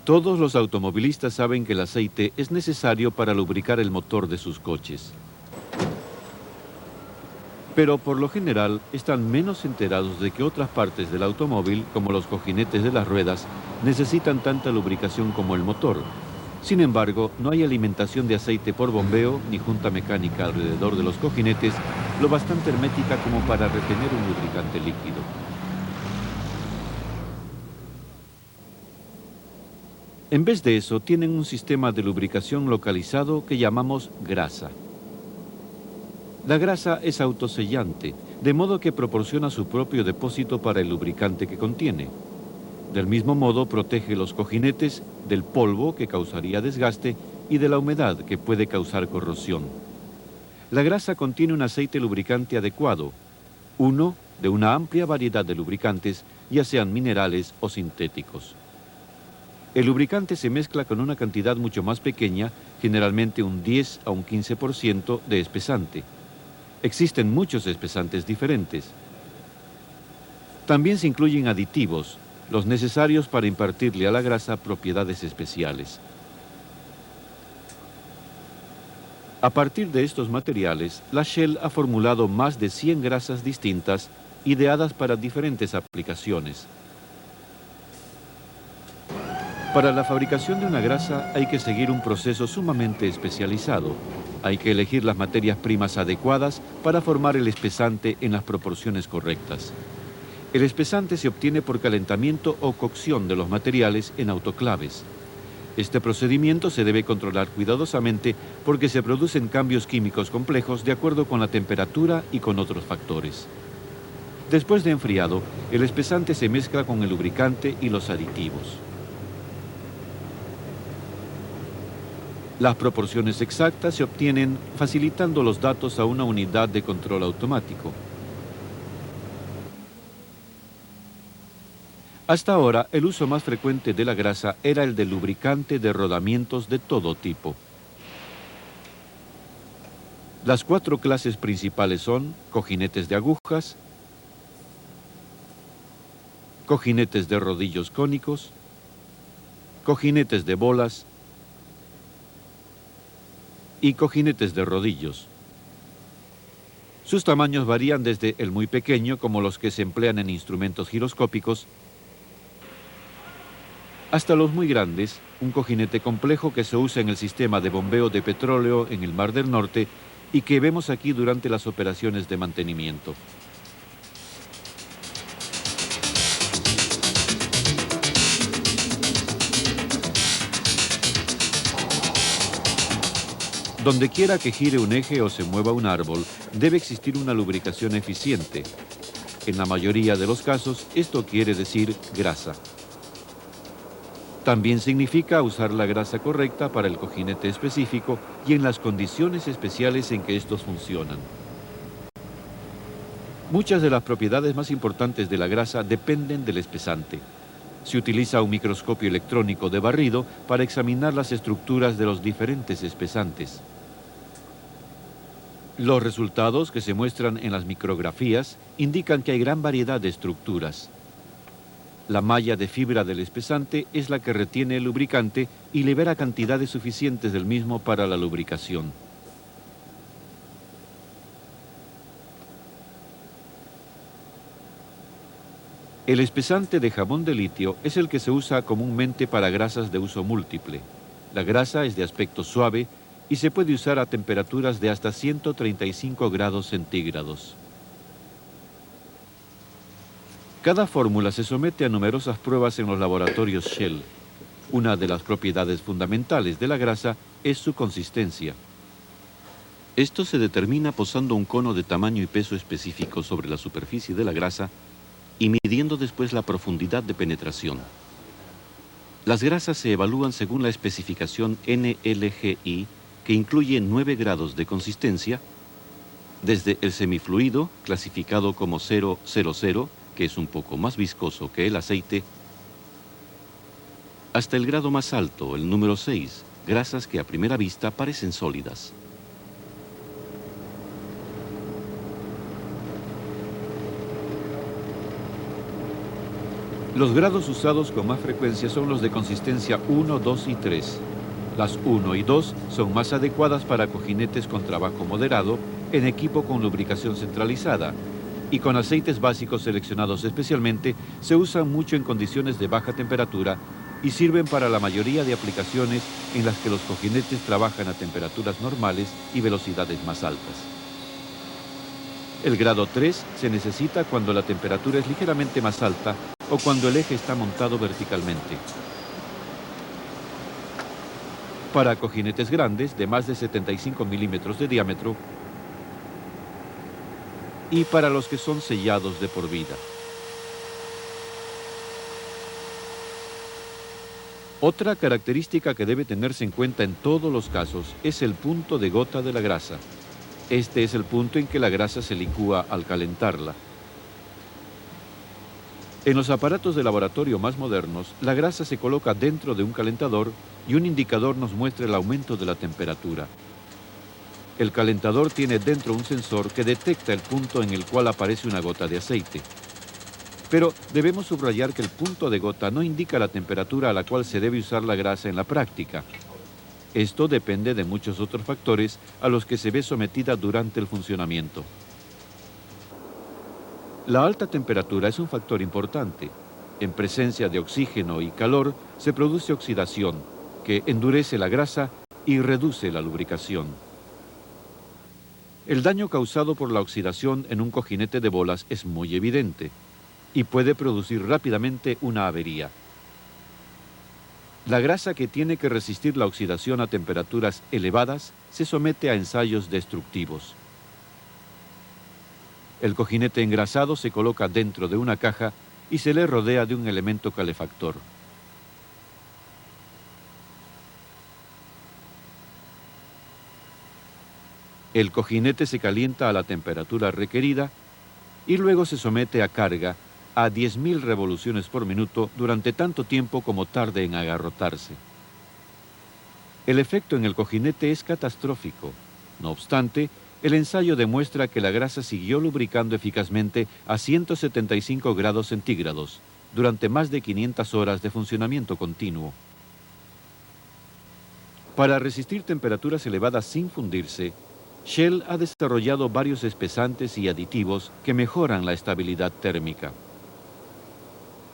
Todos los automovilistas saben que el aceite es necesario para lubricar el motor de sus coches. Pero por lo general están menos enterados de que otras partes del automóvil, como los cojinetes de las ruedas, necesitan tanta lubricación como el motor. Sin embargo, no hay alimentación de aceite por bombeo ni junta mecánica alrededor de los cojinetes lo bastante hermética como para retener un lubricante líquido. En vez de eso, tienen un sistema de lubricación localizado que llamamos grasa. La grasa es autosellante, de modo que proporciona su propio depósito para el lubricante que contiene. Del mismo modo, protege los cojinetes del polvo que causaría desgaste y de la humedad que puede causar corrosión. La grasa contiene un aceite lubricante adecuado, uno de una amplia variedad de lubricantes, ya sean minerales o sintéticos. El lubricante se mezcla con una cantidad mucho más pequeña, generalmente un 10 a un 15% de espesante. Existen muchos espesantes diferentes. También se incluyen aditivos, los necesarios para impartirle a la grasa propiedades especiales. A partir de estos materiales, la Shell ha formulado más de 100 grasas distintas, ideadas para diferentes aplicaciones. Para la fabricación de una grasa hay que seguir un proceso sumamente especializado. Hay que elegir las materias primas adecuadas para formar el espesante en las proporciones correctas. El espesante se obtiene por calentamiento o cocción de los materiales en autoclaves. Este procedimiento se debe controlar cuidadosamente porque se producen cambios químicos complejos de acuerdo con la temperatura y con otros factores. Después de enfriado, el espesante se mezcla con el lubricante y los aditivos. Las proporciones exactas se obtienen facilitando los datos a una unidad de control automático. Hasta ahora, el uso más frecuente de la grasa era el de lubricante de rodamientos de todo tipo. Las 4 clases principales son cojinetes de agujas, cojinetes de rodillos cónicos, cojinetes de bolas y cojinetes de rodillos. Sus tamaños varían desde el muy pequeño, como los que se emplean en instrumentos giroscópicos, hasta los muy grandes, un cojinete complejo que se usa en el sistema de bombeo de petróleo en el Mar del Norte y que vemos aquí durante las operaciones de mantenimiento. Donde quiera que gire un eje o se mueva un árbol, debe existir una lubricación eficiente. En la mayoría de los casos, esto quiere decir grasa. También significa usar la grasa correcta para el cojinete específico y en las condiciones especiales en que estos funcionan. Muchas de las propiedades más importantes de la grasa dependen del espesante. Se utiliza un microscopio electrónico de barrido para examinar las estructuras de los diferentes espesantes. Los resultados que se muestran en las micrografías indican que hay gran variedad de estructuras. La malla de fibra del espesante es la que retiene el lubricante y libera cantidades suficientes del mismo para la lubricación. El espesante de jabón de litio es el que se usa comúnmente para grasas de uso múltiple. La grasa es de aspecto suave y se puede usar a temperaturas de hasta 135 grados centígrados. Cada fórmula se somete a numerosas pruebas en los laboratorios Shell. Una de las propiedades fundamentales de la grasa es su consistencia. Esto se determina posando un cono de tamaño y peso específico sobre la superficie de la grasa y midiendo después la profundidad de penetración. Las grasas se evalúan según la especificación NLGI, que incluye 9 grados de consistencia, desde el semifluido, clasificado como 000, que es un poco más viscoso que el aceite, hasta el grado más alto, el número 6, grasas que a primera vista parecen sólidas. Los grados usados con más frecuencia son los de consistencia 1, 2 y 3. Las 1 y 2 son más adecuadas para cojinetes con trabajo moderado en equipo con lubricación centralizada, y con aceites básicos seleccionados especialmente se usan mucho en condiciones de baja temperatura y sirven para la mayoría de aplicaciones en las que los cojinetes trabajan a temperaturas normales y velocidades más altas. El grado 3 se necesita cuando la temperatura es ligeramente más alta o cuando el eje está montado verticalmente. Para cojinetes grandes de más de 75 milímetros de diámetro y para los que son sellados de por vida. Otra característica que debe tenerse en cuenta en todos los casos es el punto de gota de la grasa. Este es el punto en que la grasa se licúa al calentarla. En los aparatos de laboratorio más modernos, la grasa se coloca dentro de un calentador y un indicador nos muestra el aumento de la temperatura. El calentador tiene dentro un sensor que detecta el punto en el cual aparece una gota de aceite. Pero debemos subrayar que el punto de gota no indica la temperatura a la cual se debe usar la grasa en la práctica. Esto depende de muchos otros factores a los que se ve sometida durante el funcionamiento. La alta temperatura es un factor importante. En presencia de oxígeno y calor se produce oxidación, que endurece la grasa y reduce la lubricación. El daño causado por la oxidación en un cojinete de bolas es muy evidente y puede producir rápidamente una avería. La grasa que tiene que resistir la oxidación a temperaturas elevadas se somete a ensayos destructivos. El cojinete engrasado se coloca dentro de una caja y se le rodea de un elemento calefactor. El cojinete se calienta a la temperatura requerida y luego se somete a carga a 10.000 revoluciones por minuto durante tanto tiempo como tarde en agarrotarse. El efecto en el cojinete es catastrófico. No obstante, el ensayo demuestra que la grasa siguió lubricando eficazmente a 175 grados centígrados durante más de 500 horas de funcionamiento continuo. Para resistir temperaturas elevadas sin fundirse, Shell ha desarrollado varios espesantes y aditivos que mejoran la estabilidad térmica.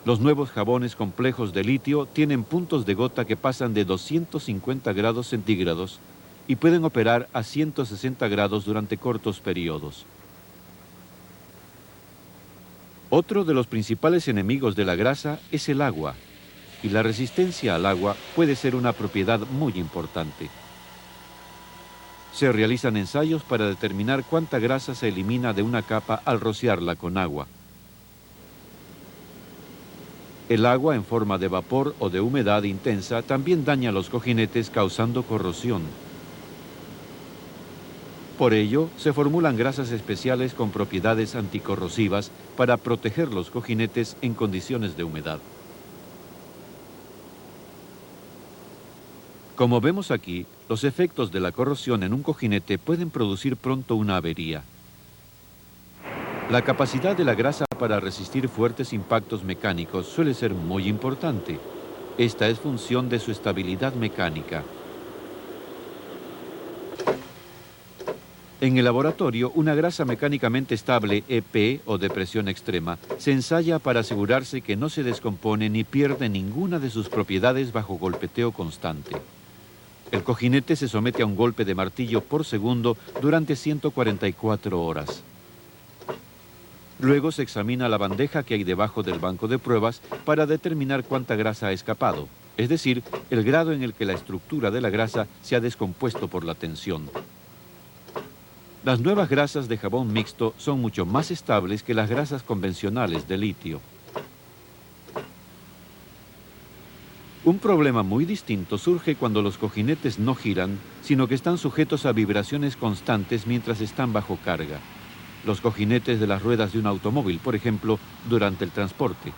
Los nuevos jabones complejos de litio tienen puntos de gota que pasan de 250 grados centígrados y pueden operar a 160 grados durante cortos periodos. Otro de los principales enemigos de la grasa es el agua, y la resistencia al agua puede ser una propiedad muy importante. Se realizan ensayos para determinar cuánta grasa se elimina de una capa al rociarla con agua. El agua en forma de vapor o de humedad intensa también daña los cojinetes causando corrosión. Por ello, se formulan grasas especiales con propiedades anticorrosivas para proteger los cojinetes en condiciones de humedad. Como vemos aquí, los efectos de la corrosión en un cojinete pueden producir pronto una avería. La capacidad de la grasa para resistir fuertes impactos mecánicos suele ser muy importante. Esta es función de su estabilidad mecánica. En el laboratorio, una grasa mecánicamente estable, EP o de presión extrema, se ensaya para asegurarse que no se descompone ni pierde ninguna de sus propiedades bajo golpeteo constante. El cojinete se somete a un golpe de martillo por segundo durante 144 horas. Luego se examina la bandeja que hay debajo del banco de pruebas para determinar cuánta grasa ha escapado, es decir, el grado en el que la estructura de la grasa se ha descompuesto por la tensión. Las nuevas grasas de jabón mixto son mucho más estables que las grasas convencionales de litio. Un problema muy distinto surge cuando los cojinetes no giran, sino que están sujetos a vibraciones constantes mientras están bajo carga. los cojinetes de las ruedas de un automóvil, por ejemplo, durante el transporte.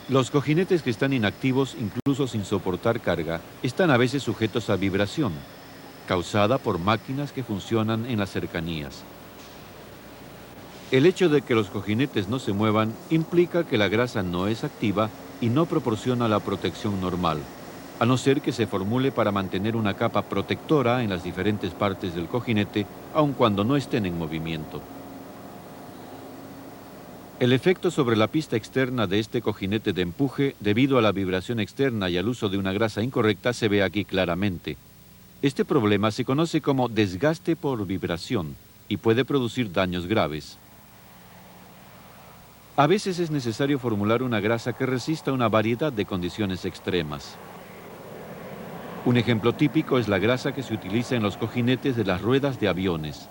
Los cojinetes que están inactivos, incluso sin soportar carga, están a veces sujetos a vibración, causada por máquinas que funcionan en las cercanías. El hecho de que los cojinetes no se muevan implica que la grasa no es activa y no proporciona la protección normal, a no ser que se formule para mantener una capa protectora en las diferentes partes del cojinete, aun cuando no estén en movimiento. El efecto sobre la pista externa de este cojinete de empuje, debido a la vibración externa y al uso de una grasa incorrecta, se ve aquí claramente. Este problema se conoce como desgaste por vibración y puede producir daños graves. A veces es necesario formular una grasa que resista una variedad de condiciones extremas. Un ejemplo típico es la grasa que se utiliza en los cojinetes de las ruedas de aviones.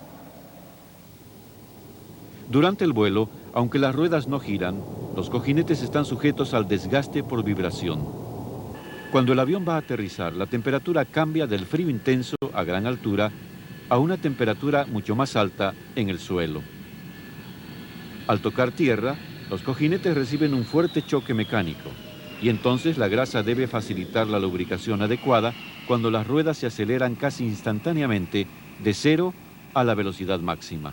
Durante el vuelo, aunque las ruedas no giran, los cojinetes están sujetos al desgaste por vibración. Cuando el avión va a aterrizar, la temperatura cambia del frío intenso a gran altura a una temperatura mucho más alta en el suelo. Al tocar tierra, los cojinetes reciben un fuerte choque mecánico y entonces la grasa debe facilitar la lubricación adecuada cuando las ruedas se aceleran casi instantáneamente de 0 a la velocidad máxima.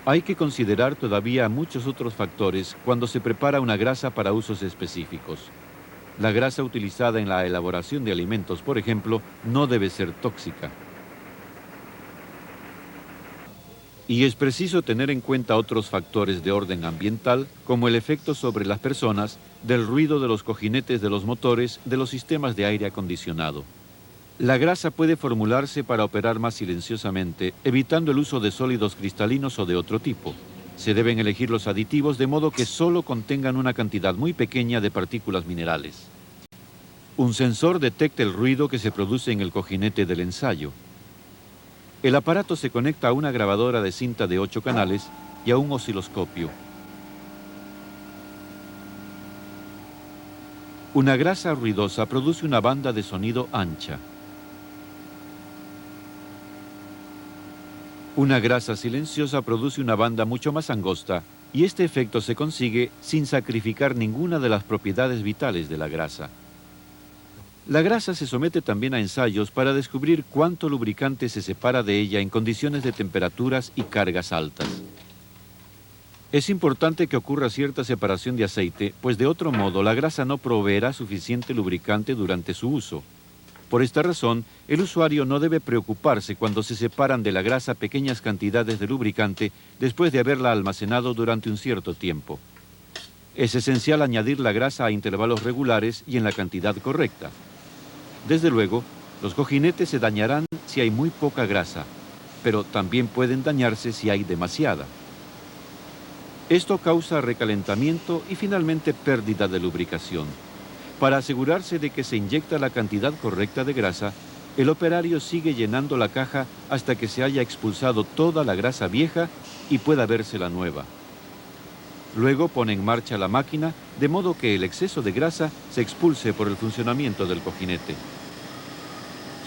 Hay que considerar todavía muchos otros factores cuando se prepara una grasa para usos específicos. La grasa utilizada en la elaboración de alimentos, por ejemplo, no debe ser tóxica. Y es preciso tener en cuenta otros factores de orden ambiental, como el efecto sobre las personas del ruido de los cojinetes de los motores de los sistemas de aire acondicionado. La grasa puede formularse para operar más silenciosamente, evitando el uso de sólidos cristalinos o de otro tipo. Se deben elegir los aditivos de modo que solo contengan una cantidad muy pequeña de partículas minerales. Un sensor detecta el ruido que se produce en el cojinete del ensayo. El aparato se conecta a una grabadora de cinta de 8 canales y a un osciloscopio. Una grasa ruidosa produce una banda de sonido ancha. Una grasa silenciosa produce una banda mucho más angosta y este efecto se consigue sin sacrificar ninguna de las propiedades vitales de la grasa. La grasa se somete también a ensayos para descubrir cuánto lubricante se separa de ella en condiciones de temperaturas y cargas altas. Es importante que ocurra cierta separación de aceite, pues de otro modo la grasa no proveerá suficiente lubricante durante su uso. Por esta razón, el usuario no debe preocuparse cuando se separan de la grasa pequeñas cantidades de lubricante después de haberla almacenado durante un cierto tiempo. Es esencial añadir la grasa a intervalos regulares y en la cantidad correcta. Desde luego, los cojinetes se dañarán si hay muy poca grasa, pero también pueden dañarse si hay demasiada. Esto causa recalentamiento y finalmente pérdida de lubricación. Para asegurarse de que se inyecta la cantidad correcta de grasa, el operario sigue llenando la caja hasta que se haya expulsado toda la grasa vieja y pueda verse la nueva. Luego pone en marcha la máquina de modo que el exceso de grasa se expulse por el funcionamiento del cojinete.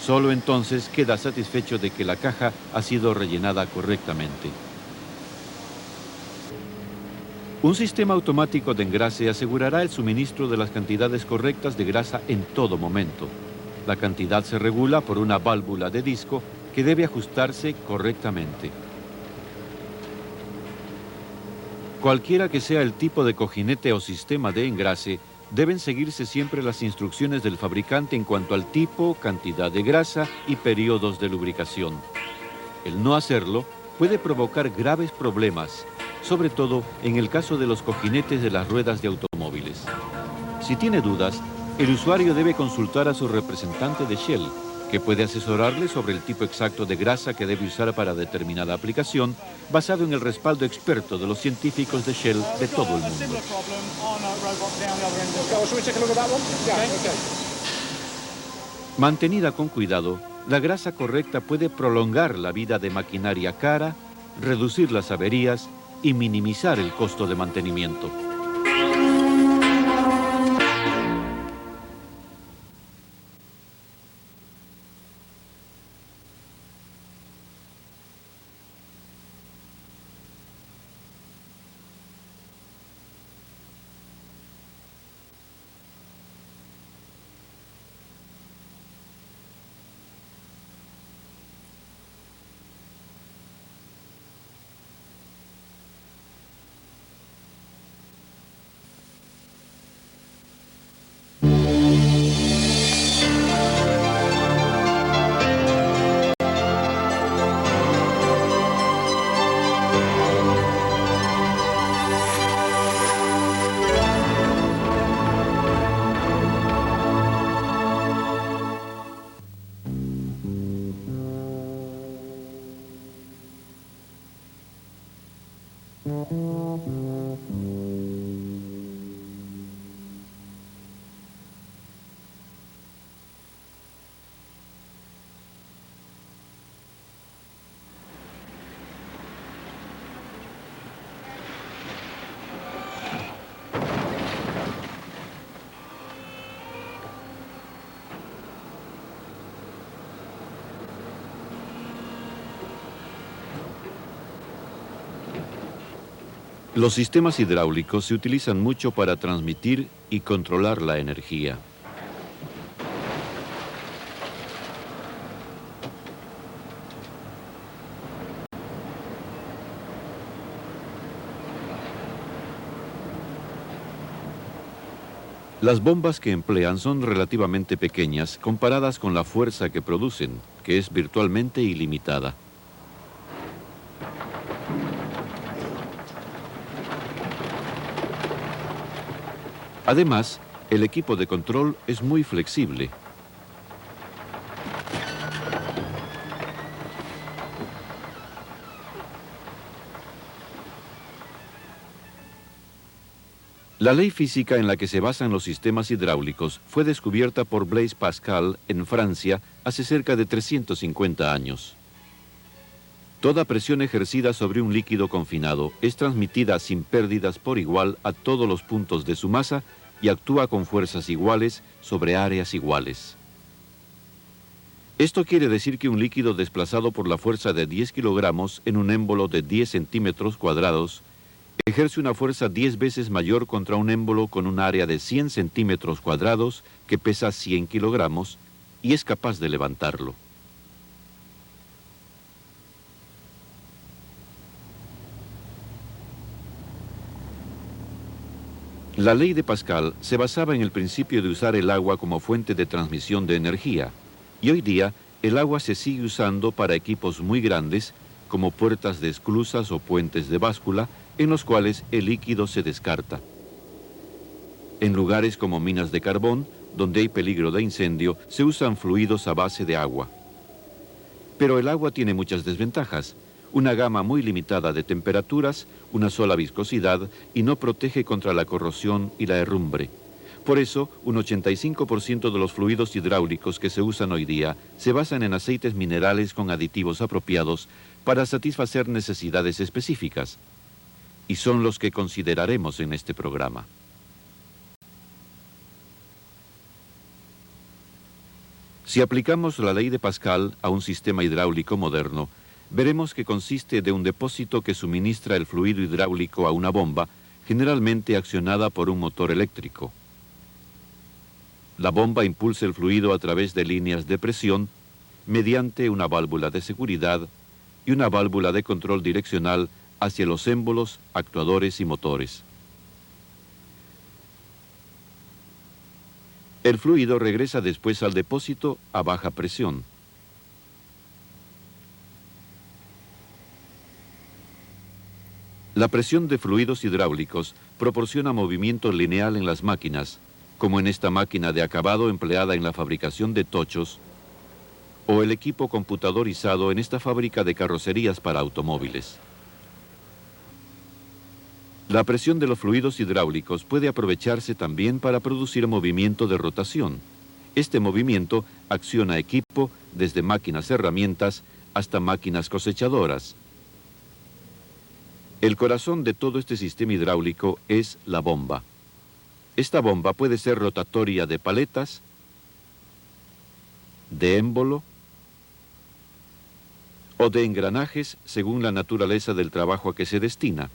Solo entonces queda satisfecho de que la caja ha sido rellenada correctamente. Un sistema automático de engrase asegurará el suministro de las cantidades correctas de grasa en todo momento. La cantidad se regula por una válvula de disco que debe ajustarse correctamente. Cualquiera que sea el tipo de cojinete o sistema de engrase, deben seguirse siempre las instrucciones del fabricante en cuanto al tipo, cantidad de grasa y periodos de lubricación. El no hacerlo puede provocar graves problemas, sobre todo en el caso de los cojinetes de las ruedas de automóviles. Si tiene dudas, el usuario debe consultar a su representante de Shell, que puede asesorarle sobre el tipo exacto de grasa que debe usar para determinada aplicación, basado en el respaldo experto de los científicos de Shell de todo el mundo. Mantenida con cuidado, la grasa correcta puede prolongar la vida de maquinaria cara, reducir las averías y minimizar el costo de mantenimiento. Los sistemas hidráulicos se utilizan mucho para transmitir y controlar la energía. Las bombas que emplean son relativamente pequeñas comparadas con la fuerza que producen, que es virtualmente ilimitada. Además, el equipo de control es muy flexible. La ley física en la que se basan los sistemas hidráulicos fue descubierta por Blaise Pascal en Francia hace cerca de 350 años. Toda presión ejercida sobre un líquido confinado es transmitida sin pérdidas por igual a todos los puntos de su masa y actúa con fuerzas iguales sobre áreas iguales. Esto quiere decir que un líquido desplazado por la fuerza de 10 kilogramos en un émbolo de 10 centímetros cuadrados ejerce una fuerza 10 veces mayor contra un émbolo con un área de 100 centímetros cuadrados que pesa 100 kilogramos y es capaz de levantarlo. La ley de Pascal se basaba en el principio de usar el agua como fuente de transmisión de energía, y hoy día el agua se sigue usando para equipos muy grandes, como puertas de esclusas o puentes de báscula, en los cuales el líquido se descarta. En lugares como minas de carbón, donde hay peligro de incendio, se usan fluidos a base de agua. Pero el agua tiene muchas desventajas. Una gama muy limitada de temperaturas, una sola viscosidad y no protege contra la corrosión y la herrumbre. Por eso, un 85% de los fluidos hidráulicos que se usan hoy día se basan en aceites minerales con aditivos apropiados para satisfacer necesidades específicas. Y son los que consideraremos en este programa. Si aplicamos la ley de Pascal a un sistema hidráulico moderno, veremos que consiste de un depósito que suministra el fluido hidráulico a una bomba, generalmente accionada por un motor eléctrico. La bomba impulsa el fluido a través de líneas de presión mediante una válvula de seguridad y una válvula de control direccional hacia los émbolos, actuadores y motores. El fluido regresa después al depósito a baja presión. La presión de fluidos hidráulicos proporciona movimiento lineal en las máquinas, como en esta máquina de acabado empleada en la fabricación de tochos, o el equipo computadorizado en esta fábrica de carrocerías para automóviles. La presión de los fluidos hidráulicos puede aprovecharse también para producir movimiento de rotación. Este movimiento acciona equipo desde máquinas herramientas hasta máquinas cosechadoras. El corazón de todo este sistema hidráulico es la bomba. Esta bomba puede ser rotatoria de paletas, de émbolo o de engranajes según la naturaleza del trabajo a que se destina.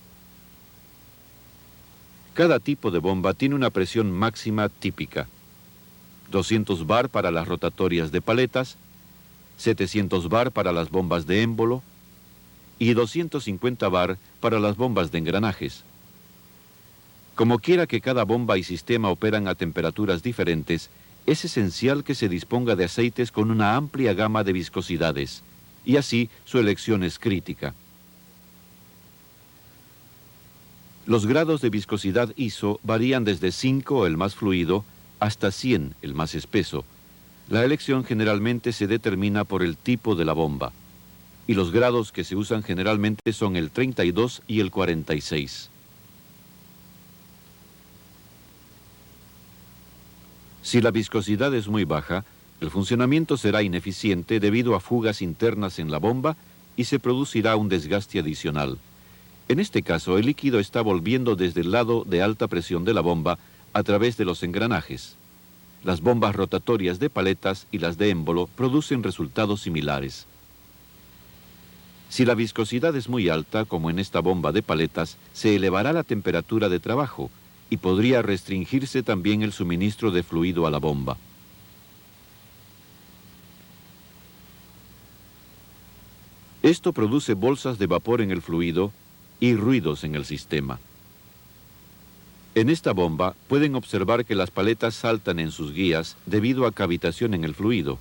Cada tipo de bomba tiene una presión máxima típica. 200 bar para las rotatorias de paletas, 700 bar para las bombas de émbolo y 250 bar para las bombas de engranajes. Como quiera que cada bomba y sistema operan a temperaturas diferentes, es esencial que se disponga de aceites con una amplia gama de viscosidades, y así su elección es crítica. Los grados de viscosidad ISO varían desde 5, el más fluido, hasta 100, el más espeso. La elección generalmente se determina por el tipo de la bomba. y los grados que se usan generalmente son el 32 y el 46. Si la viscosidad es muy baja, el funcionamiento será ineficiente debido a fugas internas en la bomba y se producirá un desgaste adicional. En este caso, el líquido está volviendo desde el lado de alta presión de la bomba a través de los engranajes. Las bombas rotatorias de paletas y las de émbolo producen resultados similares. Si la viscosidad es muy alta, como en esta bomba de paletas, se elevará la temperatura de trabajo y podría restringirse también el suministro de fluido a la bomba. Esto produce bolsas de vapor en el fluido y ruidos en el sistema. En esta bomba pueden observar que las paletas saltan en sus guías debido a cavitación en el fluido.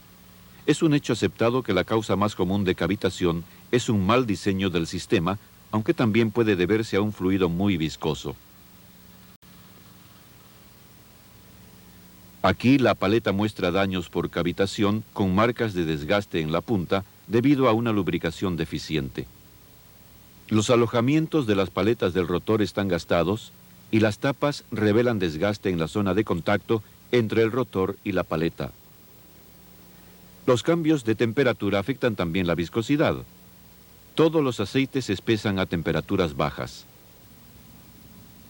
Es un hecho aceptado que la causa más común de cavitación es un mal diseño del sistema, aunque también puede deberse a un fluido muy viscoso. Aquí la paleta muestra daños por cavitación con marcas de desgaste en la punta debido a una lubricación deficiente. Los alojamientos de las paletas del rotor están gastados y las tapas revelan desgaste en la zona de contacto entre el rotor y la paleta. Los cambios de temperatura afectan también la viscosidad. Todos los aceites se espesan a temperaturas bajas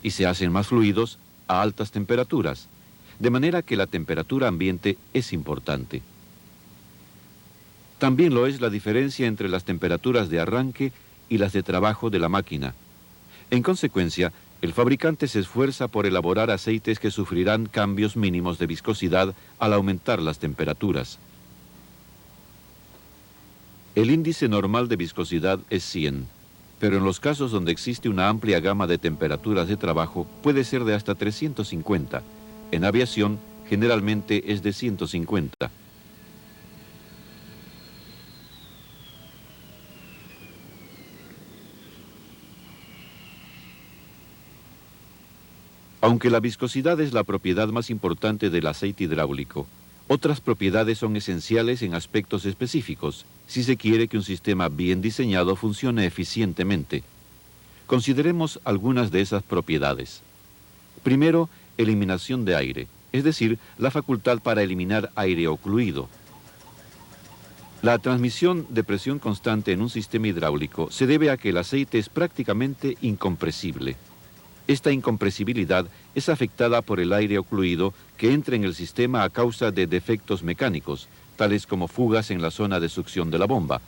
y se hacen más fluidos a altas temperaturas, de manera que la temperatura ambiente es importante. También lo es la diferencia entre las temperaturas de arranque y las de trabajo de la máquina. En consecuencia, el fabricante se esfuerza por elaborar aceites que sufrirán cambios mínimos de viscosidad al aumentar las temperaturas. El índice normal de viscosidad es 100, pero en los casos donde existe una amplia gama de temperaturas de trabajo puede ser de hasta 350. En aviación, generalmente es de 150. Aunque la viscosidad es la propiedad más importante del aceite hidráulico, otras propiedades son esenciales en aspectos específicos, si se quiere que un sistema bien diseñado funcione eficientemente. Consideremos algunas de esas propiedades. Primero, eliminación de aire, es decir, la facultad para eliminar aire ocluido. La transmisión de presión constante en un sistema hidráulico se debe a que el aceite es prácticamente incompresible. Esta incompresibilidad es afectada por el aire ocluido que entra en el sistema a causa de defectos mecánicos, tales como fugas en la zona de succión de la bomba.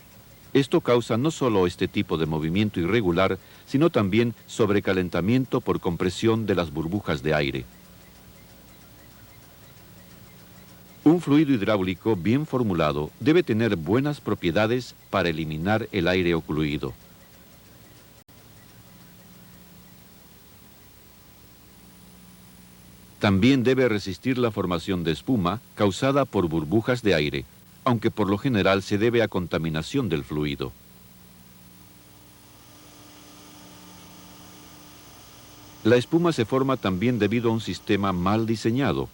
Esto causa no solo este tipo de movimiento irregular, sino también sobrecalentamiento por compresión de las burbujas de aire. Un fluido hidráulico bien formulado debe tener buenas propiedades para eliminar el aire ocluido. También debe resistir la formación de espuma causada por burbujas de aire, aunque por lo general se debe a contaminación del fluido. La espuma se forma también debido a un sistema mal diseñado.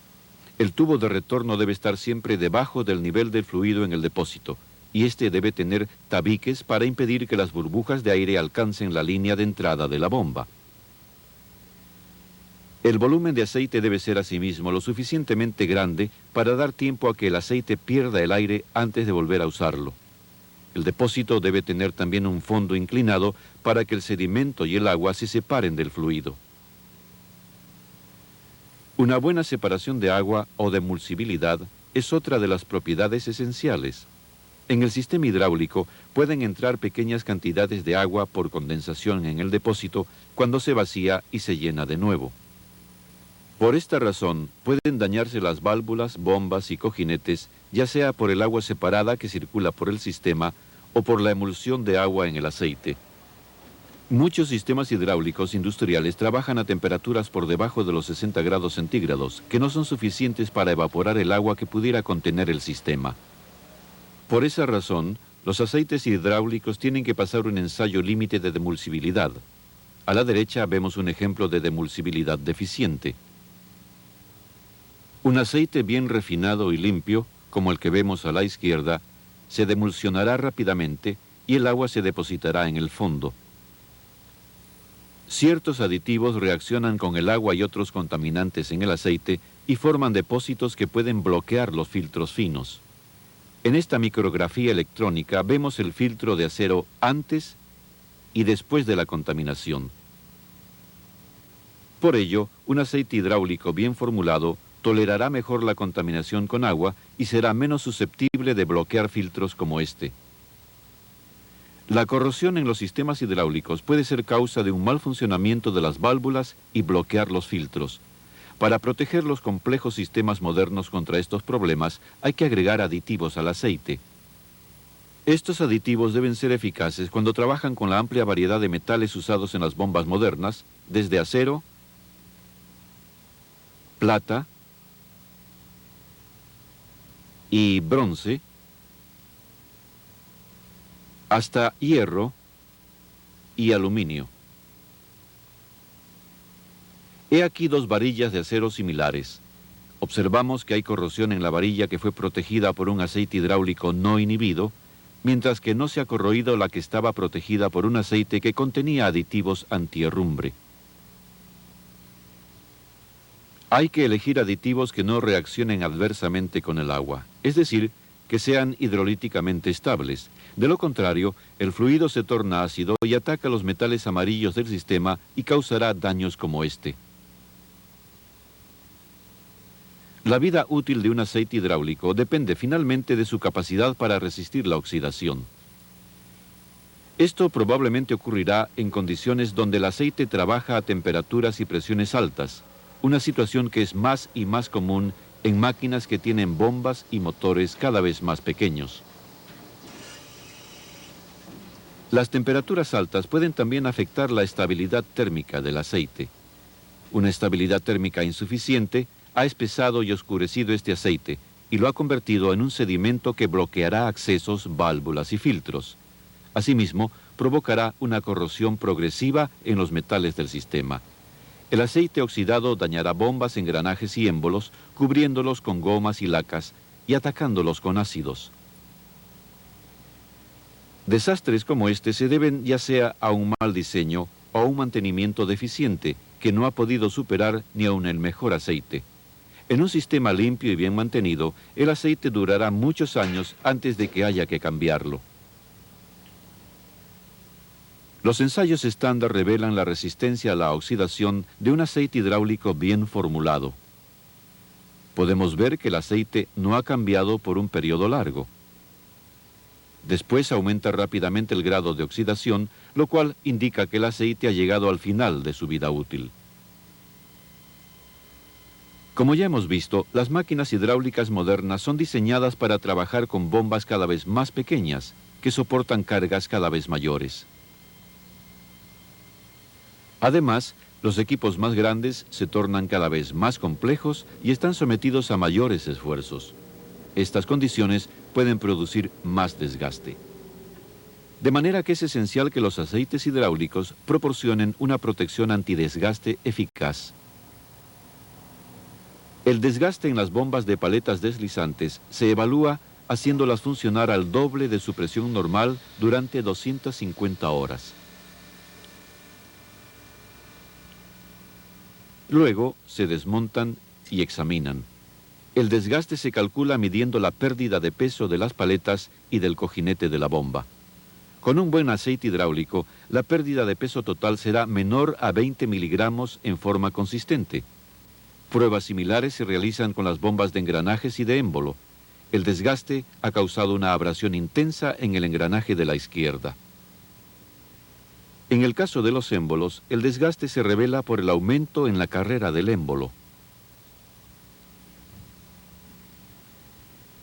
El tubo de retorno debe estar siempre debajo del nivel del fluido en el depósito, y este debe tener tabiques para impedir que las burbujas de aire alcancen la línea de entrada de la bomba. El volumen de aceite debe ser asimismo lo suficientemente grande para dar tiempo a que el aceite pierda el aire antes de volver a usarlo. El depósito debe tener también un fondo inclinado para que el sedimento y el agua se separen del fluido. Una buena separación de agua o de emulsibilidad es otra de las propiedades esenciales. En el sistema hidráulico pueden entrar pequeñas cantidades de agua por condensación en el depósito cuando se vacía y se llena de nuevo. Por esta razón, pueden dañarse las válvulas, bombas y cojinetes, ya sea por el agua separada que circula por el sistema o por la emulsión de agua en el aceite. Muchos sistemas hidráulicos industriales trabajan a temperaturas por debajo de los 60 grados centígrados, que no son suficientes para evaporar el agua que pudiera contener el sistema. Por esa razón, los aceites hidráulicos tienen que pasar un ensayo límite de demulsibilidad. A la derecha vemos un ejemplo de demulsibilidad deficiente. Un aceite bien refinado y limpio, como el que vemos a la izquierda, se demulsionará rápidamente y el agua se depositará en el fondo. Ciertos aditivos reaccionan con el agua y otros contaminantes en el aceite y forman depósitos que pueden bloquear los filtros finos. En esta micrografía electrónica vemos el filtro de acero antes y después de la contaminación. Por ello, un aceite hidráulico bien formulado tolerará mejor la contaminación con agua y será menos susceptible de bloquear filtros como este. La corrosión en los sistemas hidráulicos puede ser causa de un mal funcionamiento de las válvulas y bloquear los filtros. Para proteger los complejos sistemas modernos contra estos problemas, hay que agregar aditivos al aceite. Estos aditivos deben ser eficaces cuando trabajan con la amplia variedad de metales usados en las bombas modernas, desde acero, plata y bronce, hasta hierro y aluminio. He aquí dos varillas de acero similares. Observamos que hay corrosión en la varilla que fue protegida por un aceite hidráulico no inhibido, mientras que no se ha corroído la que estaba protegida por un aceite que contenía aditivos antiherrumbre. Hay que elegir aditivos que no reaccionen adversamente con el agua, es decir, que sean hidrolíticamente estables. De lo contrario, el fluido se torna ácido y ataca los metales amarillos del sistema y causará daños como este. La vida útil de un aceite hidráulico depende finalmente de su capacidad para resistir la oxidación. Esto probablemente ocurrirá en condiciones donde el aceite trabaja a temperaturas y presiones altas, una situación que es más y más común en máquinas que tienen bombas y motores cada vez más pequeños. Las temperaturas altas pueden también afectar la estabilidad térmica del aceite. Una estabilidad térmica insuficiente ha espesado y oscurecido este aceite y lo ha convertido en un sedimento que bloqueará accesos, válvulas y filtros. Asimismo, provocará una corrosión progresiva en los metales del sistema. El aceite oxidado dañará bombas, engranajes y émbolos, cubriéndolos con gomas y lacas y atacándolos con ácidos. Desastres como este se deben ya sea a un mal diseño o a un mantenimiento deficiente que no ha podido superar ni aun el mejor aceite. En un sistema limpio y bien mantenido, el aceite durará muchos años antes de que haya que cambiarlo. Los ensayos estándar revelan la resistencia a la oxidación de un aceite hidráulico bien formulado. Podemos ver que el aceite no ha cambiado por un periodo largo. Después aumenta rápidamente el grado de oxidación, lo cual indica que el aceite ha llegado al final de su vida útil. Como ya hemos visto, las máquinas hidráulicas modernas son diseñadas para trabajar con bombas cada vez más pequeñas, que soportan cargas cada vez mayores. Además, los equipos más grandes se tornan cada vez más complejos y están sometidos a mayores esfuerzos. Estas condiciones pueden producir más desgaste. De manera que es esencial que los aceites hidráulicos proporcionen una protección antidesgaste eficaz. El desgaste en las bombas de paletas deslizantes se evalúa haciéndolas funcionar al doble de su presión normal durante 250 horas. Luego se desmontan y examinan. El desgaste se calcula midiendo la pérdida de peso de las paletas y del cojinete de la bomba. Con un buen aceite hidráulico, la pérdida de peso total será menor a 20 miligramos en forma consistente. Pruebas similares se realizan con las bombas de engranajes y de émbolo. El desgaste ha causado una abrasión intensa en el engranaje de la izquierda. En el caso de los émbolos, el desgaste se revela por el aumento en la carrera del émbolo.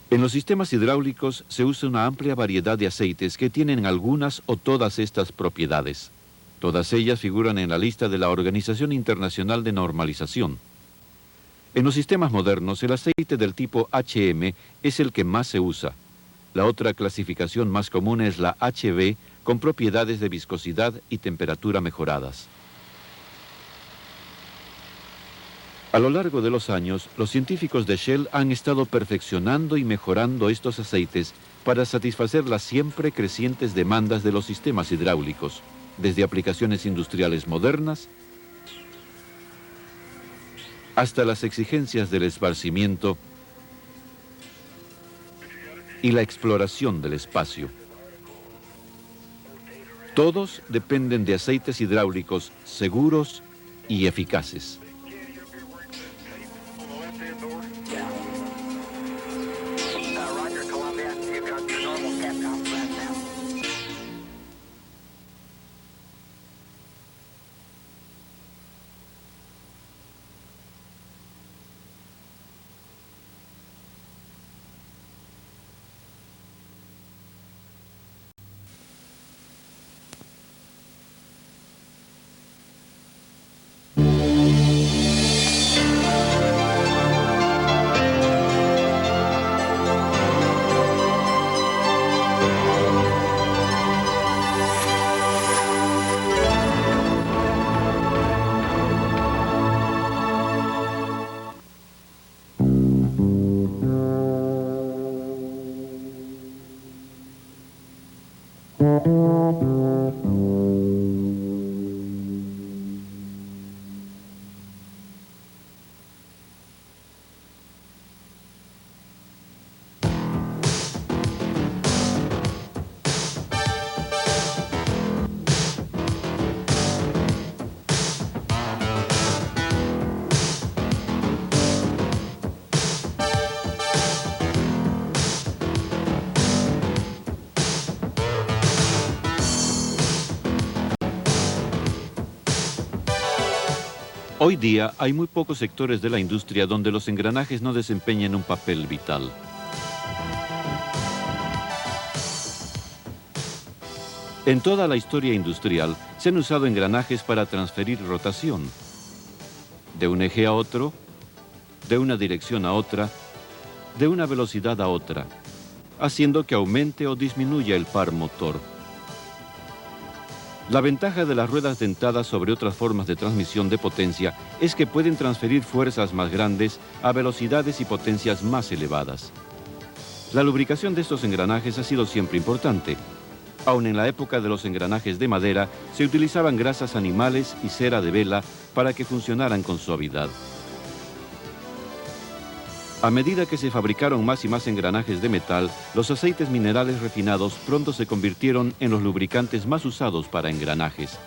En los sistemas hidráulicos se usa una amplia variedad de aceites que tienen algunas o todas estas propiedades. Todas ellas figuran en la lista de la Organización Internacional de Normalización. En los sistemas modernos, el aceite del tipo HM es el que más se usa. La otra clasificación más común es la HB, con propiedades de viscosidad y temperatura mejoradas. A lo largo de los años, los científicos de Shell han estado perfeccionando y mejorando estos aceites para satisfacer las siempre crecientes demandas de los sistemas hidráulicos, desde aplicaciones industriales modernas hasta las exigencias del esparcimiento y la exploración del espacio. Todos dependen de aceites hidráulicos seguros y eficaces. Hoy día hay muy pocos sectores de la industria donde los engranajes no desempeñen un papel vital. En toda la historia industrial se han usado engranajes para transferir rotación de un eje a otro, de una dirección a otra, de una velocidad a otra, haciendo que aumente o disminuya el par motor. La ventaja de las ruedas dentadas sobre otras formas de transmisión de potencia es que pueden transferir fuerzas más grandes a velocidades y potencias más elevadas. La lubricación de estos engranajes ha sido siempre importante. Aun en la época de los engranajes de madera, se utilizaban grasas animales y cera de vela para que funcionaran con suavidad. A medida que se fabricaron más y más engranajes de metal, los aceites minerales refinados pronto se convirtieron en los lubricantes más usados para engranajes.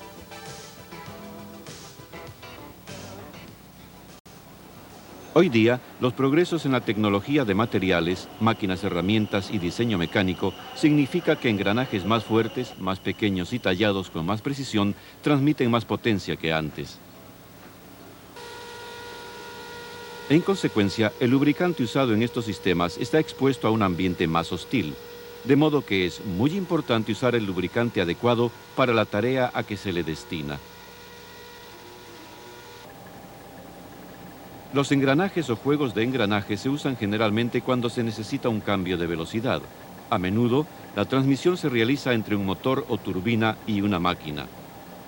Hoy día, los progresos en la tecnología de materiales, máquinas, herramientas y diseño mecánico significa que engranajes más fuertes, más pequeños y tallados con más precisión transmiten más potencia que antes. En consecuencia, el lubricante usado en estos sistemas está expuesto a un ambiente más hostil, de modo que es muy importante usar el lubricante adecuado para la tarea a que se le destina. Los engranajes o juegos de engranaje se usan generalmente cuando se necesita un cambio de velocidad. A menudo, la transmisión se realiza entre un motor o turbina y una máquina.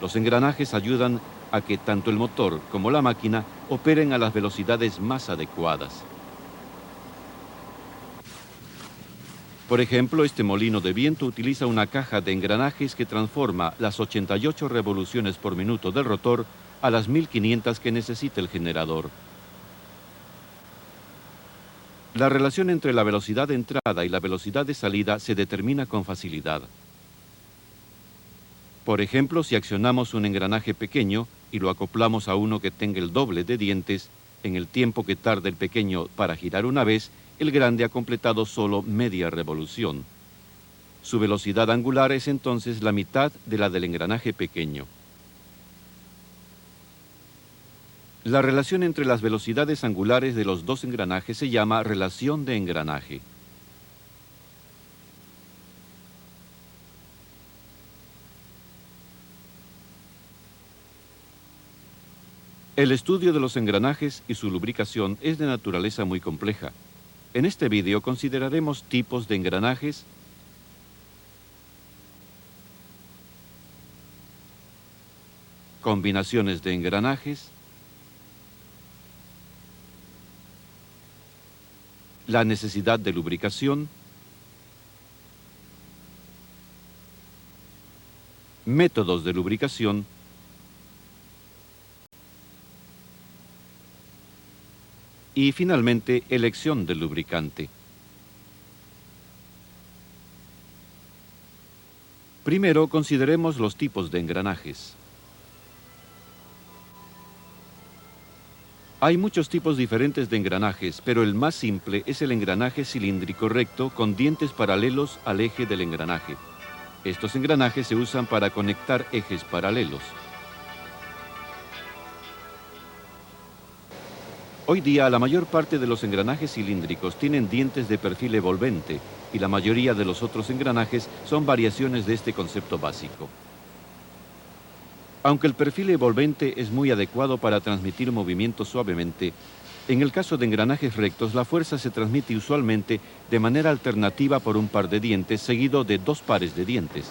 Los engranajes ayudan a que tanto el motor como la máquina operen a las velocidades más adecuadas. Por ejemplo, este molino de viento utiliza una caja de engranajes que transforma las 88 revoluciones por minuto del rotor a las 1500 que necesita el generador. La relación entre la velocidad de entrada y la velocidad de salida se determina con facilidad. Por ejemplo, si accionamos un engranaje pequeño y lo acoplamos a uno que tenga el doble de dientes, en el tiempo que tarda el pequeño para girar una vez, el grande ha completado solo media revolución. Su velocidad angular es entonces la mitad de la del engranaje pequeño. La relación entre las velocidades angulares de los dos engranajes se llama relación de engranaje. El estudio de los engranajes y su lubricación es de naturaleza muy compleja. En este vídeo consideraremos tipos de engranajes, combinaciones de engranajes la necesidad de lubricación, métodos de lubricación y finalmente elección del lubricante. Primero consideremos los tipos de engranajes. Hay muchos tipos diferentes de engranajes, pero el más simple es el engranaje cilíndrico recto con dientes paralelos al eje del engranaje. Estos engranajes se usan para conectar ejes paralelos. Hoy día la mayor parte de los engranajes cilíndricos tienen dientes de perfil evolvente y la mayoría de los otros engranajes son variaciones de este concepto básico. Aunque el perfil evolvente es muy adecuado para transmitir movimiento suavemente, en el caso de engranajes rectos la fuerza se transmite usualmente de manera alternativa por un par de dientes seguido de dos pares de dientes.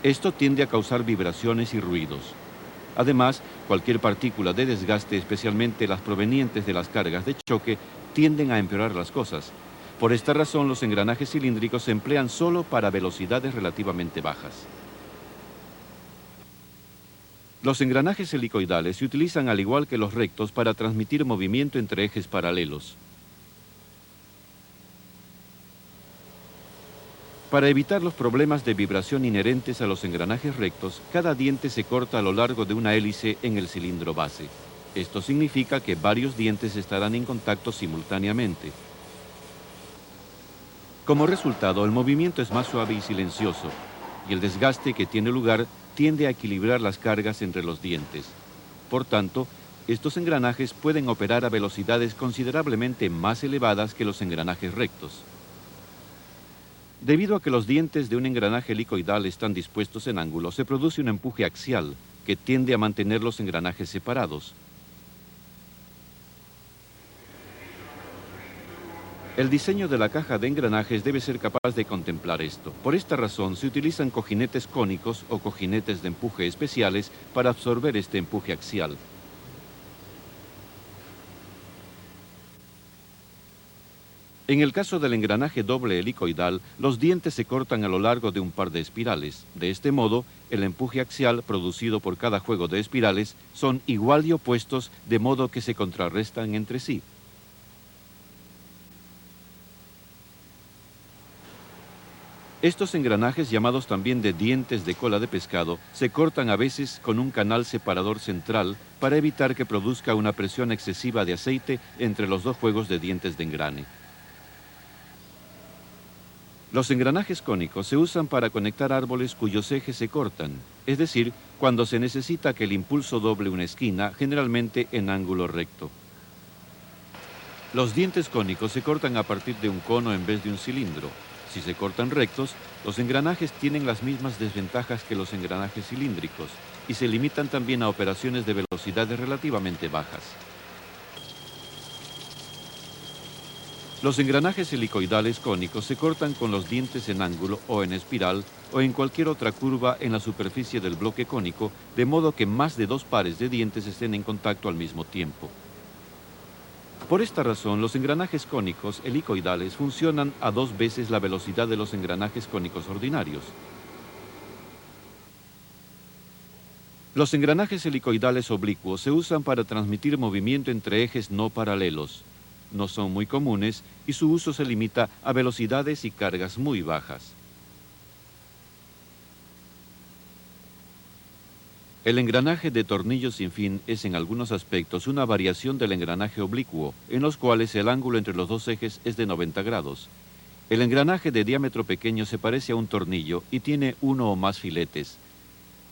Esto tiende a causar vibraciones y ruidos. Además, cualquier partícula de desgaste, especialmente las provenientes de las cargas de choque, tienden a empeorar las cosas. Por esta razón, los engranajes cilíndricos se emplean solo para velocidades relativamente bajas. Los engranajes helicoidales se utilizan al igual que los rectos para transmitir movimiento entre ejes paralelos. Para evitar los problemas de vibración inherentes a los engranajes rectos, cada diente se corta a lo largo de una hélice en el cilindro base. Esto significa que varios dientes estarán en contacto simultáneamente. Como resultado, el movimiento es más suave y silencioso, y el desgaste que tiene lugar tiende a equilibrar las cargas entre los dientes. Por tanto, estos engranajes pueden operar a velocidades considerablemente más elevadas que los engranajes rectos. Debido a que los dientes de un engranaje helicoidal están dispuestos en ángulo, se produce un empuje axial que tiende a mantener los engranajes separados. El diseño de la caja de engranajes debe ser capaz de contemplar esto. Por esta razón se utilizan cojinetes cónicos o cojinetes de empuje especiales para absorber este empuje axial. En el caso del engranaje doble helicoidal, los dientes se cortan a lo largo de un par de espirales. De este modo, el empuje axial producido por cada juego de espirales son igual y opuestos, de modo que se contrarrestan entre sí. Estos engranajes, llamados también de dientes de cola de pescado, se cortan a veces con un canal separador central para evitar que produzca una presión excesiva de aceite entre los dos juegos de dientes de engrane. Los engranajes cónicos se usan para conectar árboles cuyos ejes se cortan, es decir, cuando se necesita que el impulso doble una esquina, generalmente en ángulo recto. Los dientes cónicos se cortan a partir de un cono en vez de un cilindro. Si se cortan rectos, los engranajes tienen las mismas desventajas que los engranajes cilíndricos y se limitan también a operaciones de velocidades relativamente bajas. Los engranajes helicoidales cónicos se cortan con los dientes en ángulo o en espiral o en cualquier otra curva en la superficie del bloque cónico, de modo que más de dos pares de dientes estén en contacto al mismo tiempo. Por esta razón, los engranajes cónicos helicoidales funcionan a 2 veces la velocidad de los engranajes cónicos ordinarios. Los engranajes helicoidales oblicuos se usan para transmitir movimiento entre ejes no paralelos. No son muy comunes y su uso se limita a velocidades y cargas muy bajas. El engranaje de tornillo sin fin es en algunos aspectos una variación del engranaje oblicuo, en los cuales el ángulo entre los dos ejes es de 90 grados. El engranaje de diámetro pequeño se parece a un tornillo y tiene uno o más filetes.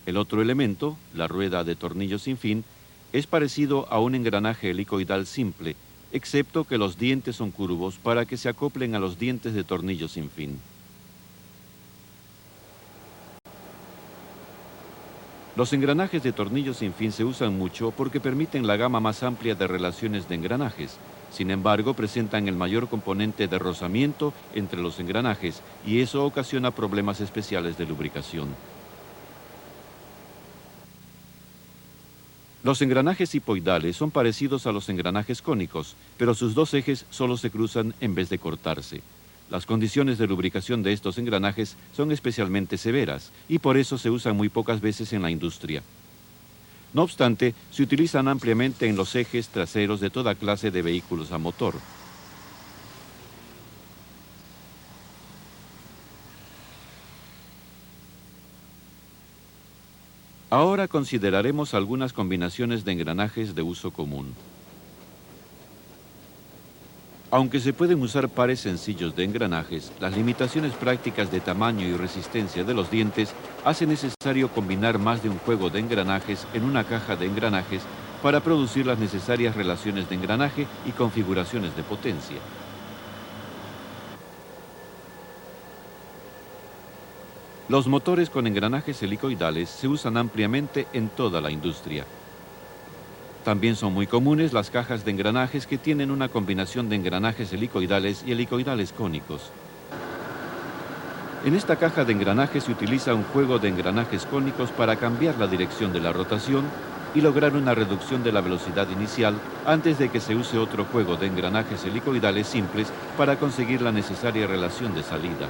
El otro elemento, la rueda de tornillo sin fin, es parecido a un engranaje helicoidal simple, excepto que los dientes son curvos para que se acoplen a los dientes de tornillo sin fin. Los engranajes de tornillo sin fin se usan mucho porque permiten la gama más amplia de relaciones de engranajes. Sin embargo, presentan el mayor componente de rozamiento entre los engranajes y eso ocasiona problemas especiales de lubricación. Los engranajes hipoidales son parecidos a los engranajes cónicos, pero sus dos ejes solo se cruzan en vez de cortarse. Las condiciones de lubricación de estos engranajes son especialmente severas y por eso se usan muy pocas veces en la industria. No obstante, se utilizan ampliamente en los ejes traseros de toda clase de vehículos a motor. Ahora consideraremos algunas combinaciones de engranajes de uso común. Aunque se pueden usar pares sencillos de engranajes, las limitaciones prácticas de tamaño y resistencia de los dientes hacen necesario combinar más de un juego de engranajes en una caja de engranajes para producir las necesarias relaciones de engranaje y configuraciones de potencia. Los motores con engranajes helicoidales se usan ampliamente en toda la industria. También son muy comunes las cajas de engranajes que tienen una combinación de engranajes helicoidales y helicoidales cónicos. En esta caja de engranajes se utiliza un juego de engranajes cónicos para cambiar la dirección de la rotación y lograr una reducción de la velocidad inicial antes de que se use otro juego de engranajes helicoidales simples para conseguir la necesaria relación de salida.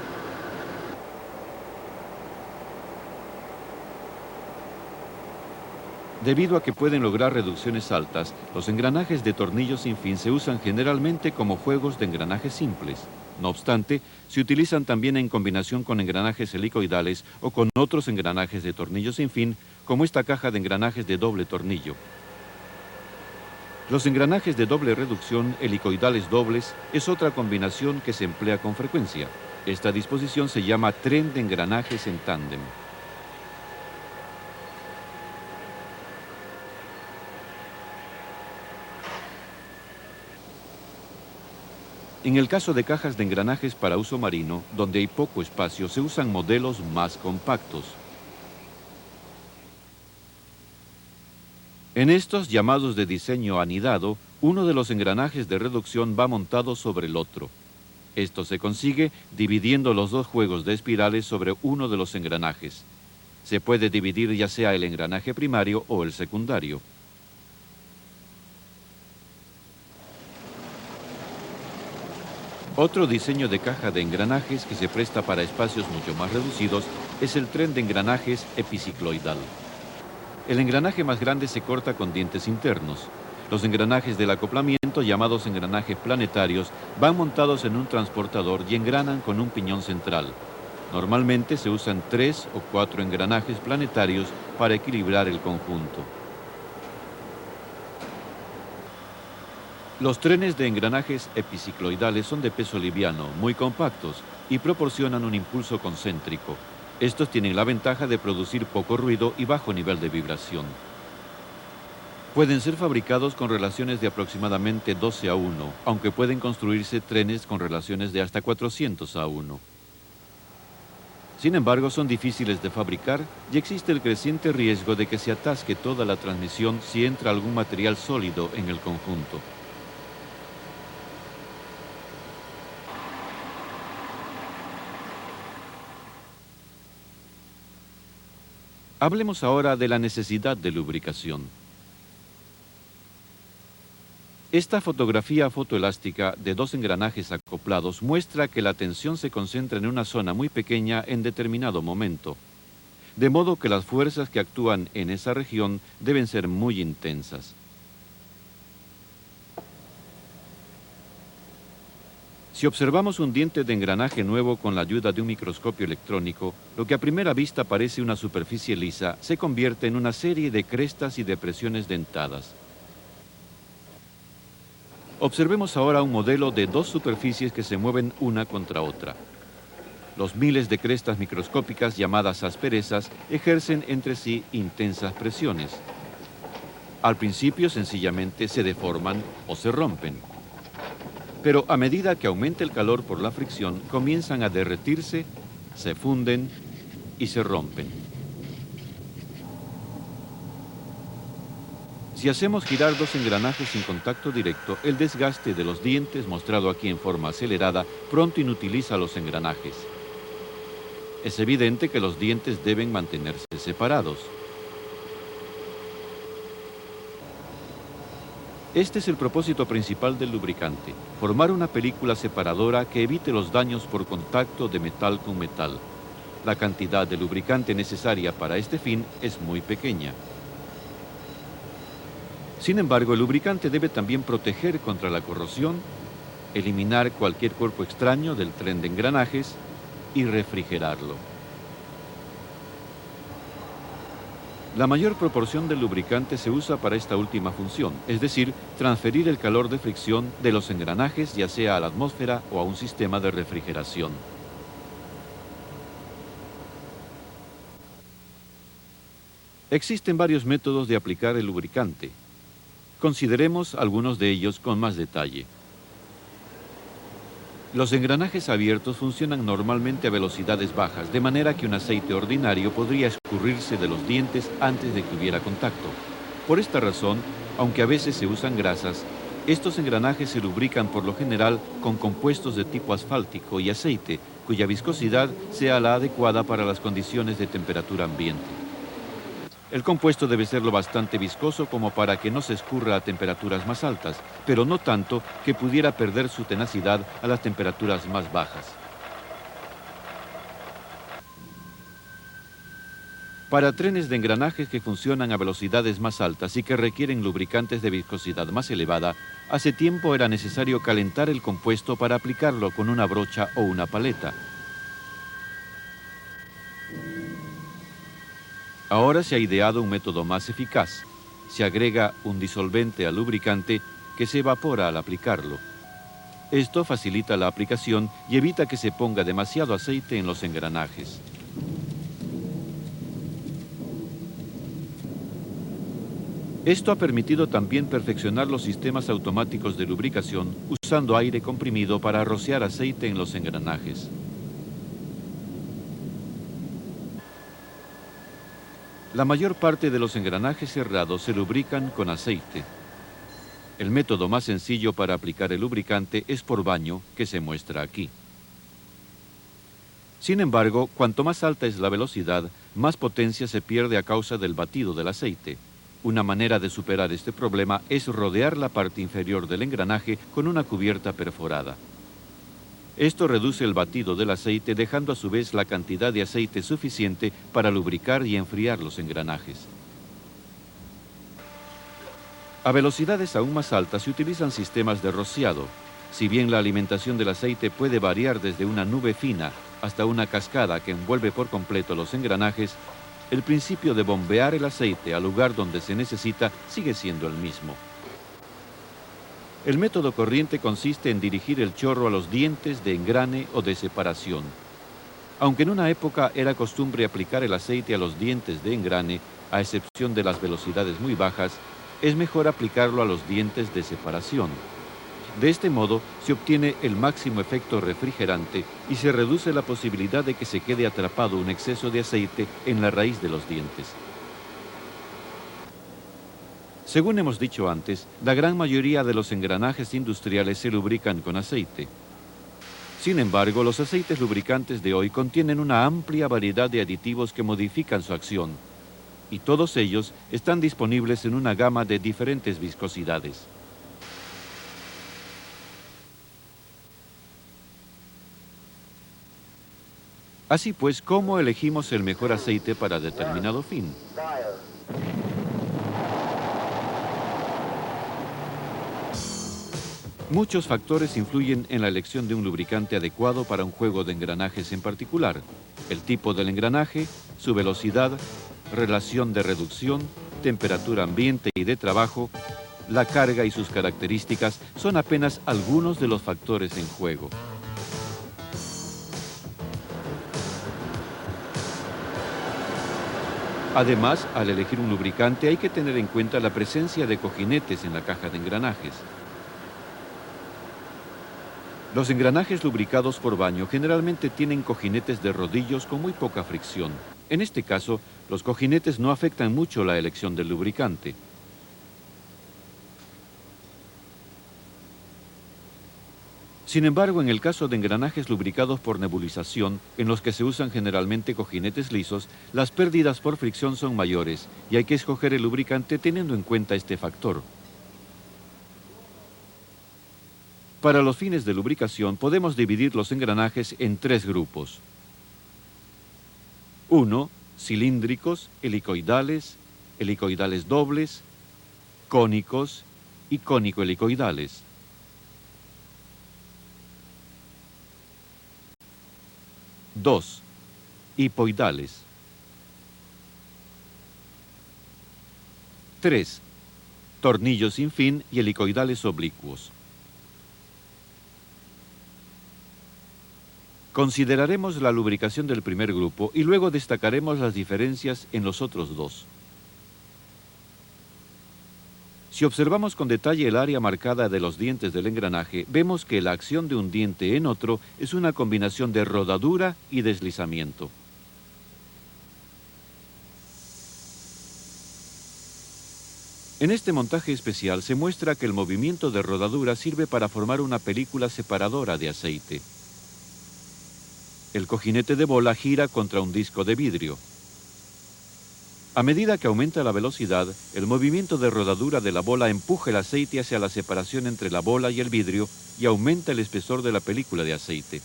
Debido a que pueden lograr reducciones altas, los engranajes de tornillo sin fin se usan generalmente como juegos de engranajes simples. No obstante, se utilizan también en combinación con engranajes helicoidales o con otros engranajes de tornillo sin fin, como esta caja de engranajes de doble tornillo. Los engranajes de doble reducción helicoidales dobles es otra combinación que se emplea con frecuencia. Esta disposición se llama tren de engranajes en tándem. En el caso de cajas de engranajes para uso marino, donde hay poco espacio, se usan modelos más compactos. En estos, llamados de diseño anidado, uno de los engranajes de reducción va montado sobre el otro. Esto se consigue dividiendo los dos juegos de espirales sobre uno de los engranajes. Se puede dividir ya sea el engranaje primario o el secundario. Otro diseño de caja de engranajes que se presta para espacios mucho más reducidos es el tren de engranajes epicicloidal. El engranaje más grande se corta con dientes internos. Los engranajes del acoplamiento, llamados engranajes planetarios, van montados en un transportador y engranan con un piñón central. Normalmente se usan 3 o 4 engranajes planetarios para equilibrar el conjunto. Los trenes de engranajes epicicloidales son de peso liviano, muy compactos y proporcionan un impulso concéntrico. Estos tienen la ventaja de producir poco ruido y bajo nivel de vibración. Pueden ser fabricados con relaciones de aproximadamente 12:1, aunque pueden construirse trenes con relaciones de hasta 400:1. Sin embargo, son difíciles de fabricar y existe el creciente riesgo de que se atasque toda la transmisión si entra algún material sólido en el conjunto. Hablemos ahora de la necesidad de lubricación. Esta fotografía fotoelástica de dos engranajes acoplados muestra que la tensión se concentra en una zona muy pequeña en determinado momento, de modo que las fuerzas que actúan en esa región deben ser muy intensas. Si observamos un diente de engranaje nuevo con la ayuda de un microscopio electrónico, lo que a primera vista parece una superficie lisa se convierte en una serie de crestas y depresiones dentadas. Observemos ahora un modelo de dos superficies que se mueven una contra otra. Los miles de crestas microscópicas llamadas asperezas ejercen entre sí intensas presiones. Al principio sencillamente se deforman o se rompen. Pero a medida que aumenta el calor por la fricción, comienzan a derretirse, se funden y se rompen. Si hacemos girar dos engranajes sin contacto directo, el desgaste de los dientes, mostrado aquí en forma acelerada, pronto inutiliza los engranajes. Es evidente que los dientes deben mantenerse separados. Este es el propósito principal del lubricante, formar una película separadora que evite los daños por contacto de metal con metal. La cantidad de lubricante necesaria para este fin es muy pequeña. Sin embargo, el lubricante debe también proteger contra la corrosión, eliminar cualquier cuerpo extraño del tren de engranajes y refrigerarlo. La mayor proporción del lubricante se usa para esta última función, es decir, transferir el calor de fricción de los engranajes ya sea a la atmósfera o a un sistema de refrigeración. Existen varios métodos de aplicar el lubricante. Consideremos algunos de ellos con más detalle. Los engranajes abiertos funcionan normalmente a velocidades bajas, de manera que un aceite ordinario podría escurrirse de los dientes antes de que hubiera contacto. Por esta razón, aunque a veces se usan grasas, estos engranajes se lubrican por lo general con compuestos de tipo asfáltico y aceite, cuya viscosidad sea la adecuada para las condiciones de temperatura ambiente. El compuesto debe ser lo bastante viscoso como para que no se escurra a temperaturas más altas, pero no tanto que pudiera perder su tenacidad a las temperaturas más bajas. Para trenes de engranajes que funcionan a velocidades más altas y que requieren lubricantes de viscosidad más elevada, hace tiempo era necesario calentar el compuesto para aplicarlo con una brocha o una paleta. Ahora se ha ideado un método más eficaz. Se agrega un disolvente al lubricante que se evapora al aplicarlo. Esto facilita la aplicación y evita que se ponga demasiado aceite en los engranajes. Esto ha permitido también perfeccionar los sistemas automáticos de lubricación usando aire comprimido para rociar aceite en los engranajes. La mayor parte de los engranajes cerrados se lubrican con aceite. El método más sencillo para aplicar el lubricante es por baño, que se muestra aquí. Sin embargo, cuanto más alta es la velocidad, más potencia se pierde a causa del batido del aceite. Una manera de superar este problema es rodear la parte inferior del engranaje con una cubierta perforada. Esto reduce el batido del aceite, dejando a su vez la cantidad de aceite suficiente para lubricar y enfriar los engranajes. A velocidades aún más altas se utilizan sistemas de rociado. Si bien la alimentación del aceite puede variar desde una nube fina hasta una cascada que envuelve por completo los engranajes, el principio de bombear el aceite al lugar donde se necesita sigue siendo el mismo. El método corriente consiste en dirigir el chorro a los dientes de engrane o de separación. Aunque en una época era costumbre aplicar el aceite a los dientes de engrane, a excepción de las velocidades muy bajas, es mejor aplicarlo a los dientes de separación. De este modo se obtiene el máximo efecto refrigerante y se reduce la posibilidad de que se quede atrapado un exceso de aceite en la raíz de los dientes. Según hemos dicho antes, la gran mayoría de los engranajes industriales se lubrican con aceite. Sin embargo, los aceites lubricantes de hoy contienen una amplia variedad de aditivos que modifican su acción, y todos ellos están disponibles en una gama de diferentes viscosidades. Así pues, ¿cómo elegimos el mejor aceite para determinado fin? Muchos factores influyen en la elección de un lubricante adecuado para un juego de engranajes en particular. El tipo del engranaje, su velocidad, relación de reducción, temperatura ambiente y de trabajo, la carga y sus características son apenas algunos de los factores en juego. Además, al elegir un lubricante hay que tener en cuenta la presencia de cojinetes en la caja de engranajes. Los engranajes lubricados por baño generalmente tienen cojinetes de rodillos con muy poca fricción. En este caso, los cojinetes no afectan mucho la elección del lubricante. Sin embargo, en el caso de engranajes lubricados por nebulización, en los que se usan generalmente cojinetes lisos, las pérdidas por fricción son mayores y hay que escoger el lubricante teniendo en cuenta este factor. Para los fines de lubricación podemos dividir los engranajes en tres grupos. 1. Cilíndricos, helicoidales, helicoidales dobles, cónicos y cónico-helicoidales. 2. Hipoidales. 3. Tornillos sin fin y helicoidales oblicuos. Consideraremos la lubricación del primer grupo y luego destacaremos las diferencias en los otros dos. Si observamos con detalle el área marcada de los dientes del engranaje, vemos que la acción de un diente en otro es una combinación de rodadura y deslizamiento. En este montaje especial se muestra que el movimiento de rodadura sirve para formar una película separadora de aceite. El cojinete de bola gira contra un disco de vidrio. A medida que aumenta la velocidad, el movimiento de rodadura de la bola empuja el aceite hacia la separación entre la bola y el vidrio y aumenta el espesor de la película de aceite.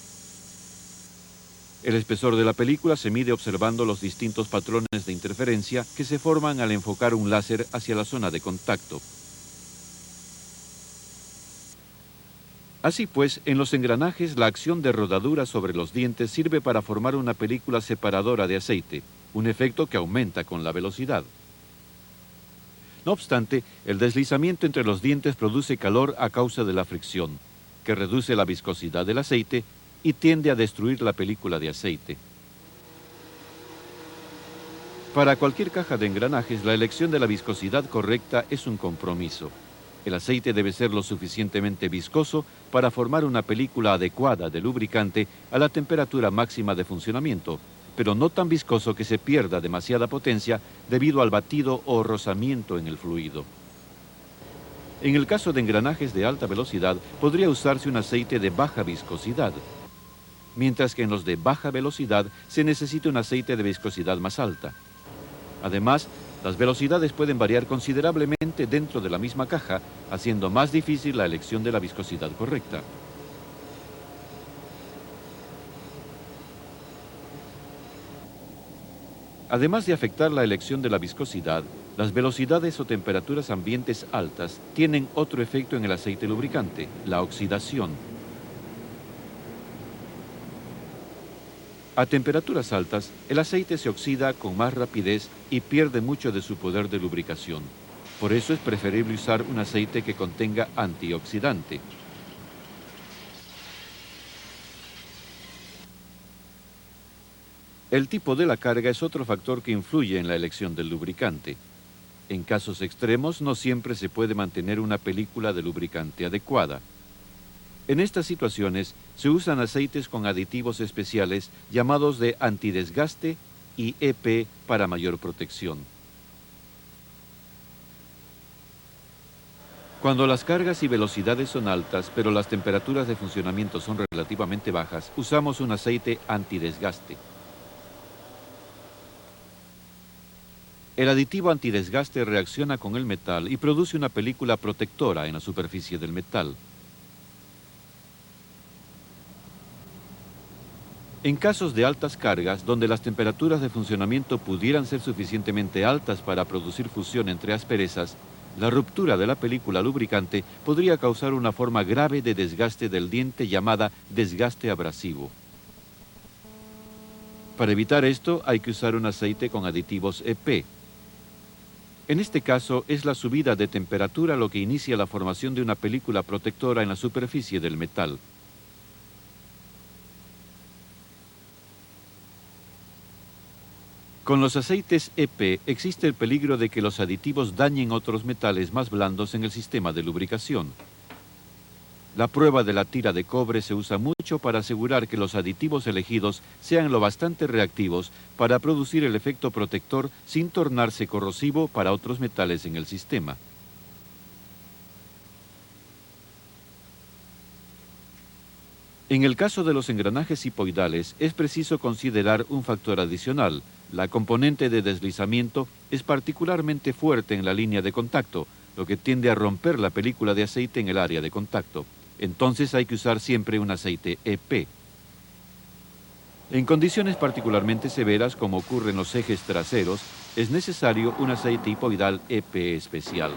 El espesor de la película se mide observando los distintos patrones de interferencia que se forman al enfocar un láser hacia la zona de contacto. Así pues, en los engranajes la acción de rodadura sobre los dientes sirve para formar una película separadora de aceite, un efecto que aumenta con la velocidad. No obstante, el deslizamiento entre los dientes produce calor a causa de la fricción, que reduce la viscosidad del aceite y tiende a destruir la película de aceite. Para cualquier caja de engranajes, la elección de la viscosidad correcta es un compromiso. El aceite debe ser lo suficientemente viscoso para formar una película adecuada de lubricante a la temperatura máxima de funcionamiento, pero no tan viscoso que se pierda demasiada potencia debido al batido o rozamiento en el fluido. En el caso de engranajes de alta velocidad, podría usarse un aceite de baja viscosidad, mientras que en los de baja velocidad se necesita un aceite de viscosidad más alta. Además, las velocidades pueden variar considerablemente dentro de la misma caja, haciendo más difícil la elección de la viscosidad correcta. Además de afectar la elección de la viscosidad, las velocidades o temperaturas ambientes altas tienen otro efecto en el aceite lubricante, la oxidación. A temperaturas altas, el aceite se oxida con más rapidez y pierde mucho de su poder de lubricación. Por eso es preferible usar un aceite que contenga antioxidante. El tipo de la carga es otro factor que influye en la elección del lubricante. En casos extremos, no siempre se puede mantener una película de lubricante adecuada. En estas situaciones, se usan aceites con aditivos especiales llamados de antidesgaste y EP para mayor protección. Cuando las cargas y velocidades son altas, pero las temperaturas de funcionamiento son relativamente bajas, usamos un aceite antidesgaste. El aditivo antidesgaste reacciona con el metal y produce una película protectora en la superficie del metal. En casos de altas cargas, donde las temperaturas de funcionamiento pudieran ser suficientemente altas para producir fusión entre asperezas, la ruptura de la película lubricante podría causar una forma grave de desgaste del diente llamada desgaste abrasivo. Para evitar esto, hay que usar un aceite con aditivos EP. En este caso, es la subida de temperatura lo que inicia la formación de una película protectora en la superficie del metal. Con los aceites EP existe el peligro de que los aditivos dañen otros metales más blandos en el sistema de lubricación. La prueba de la tira de cobre se usa mucho para asegurar que los aditivos elegidos sean lo bastante reactivos para producir el efecto protector sin tornarse corrosivo para otros metales en el sistema. En el caso de los engranajes hipoidales, es preciso considerar un factor adicional. La componente de deslizamiento es particularmente fuerte en la línea de contacto, lo que tiende a romper la película de aceite en el área de contacto. Entonces hay que usar siempre un aceite EP. En condiciones particularmente severas, como ocurre en los ejes traseros, es necesario un aceite hipoidal EP especial.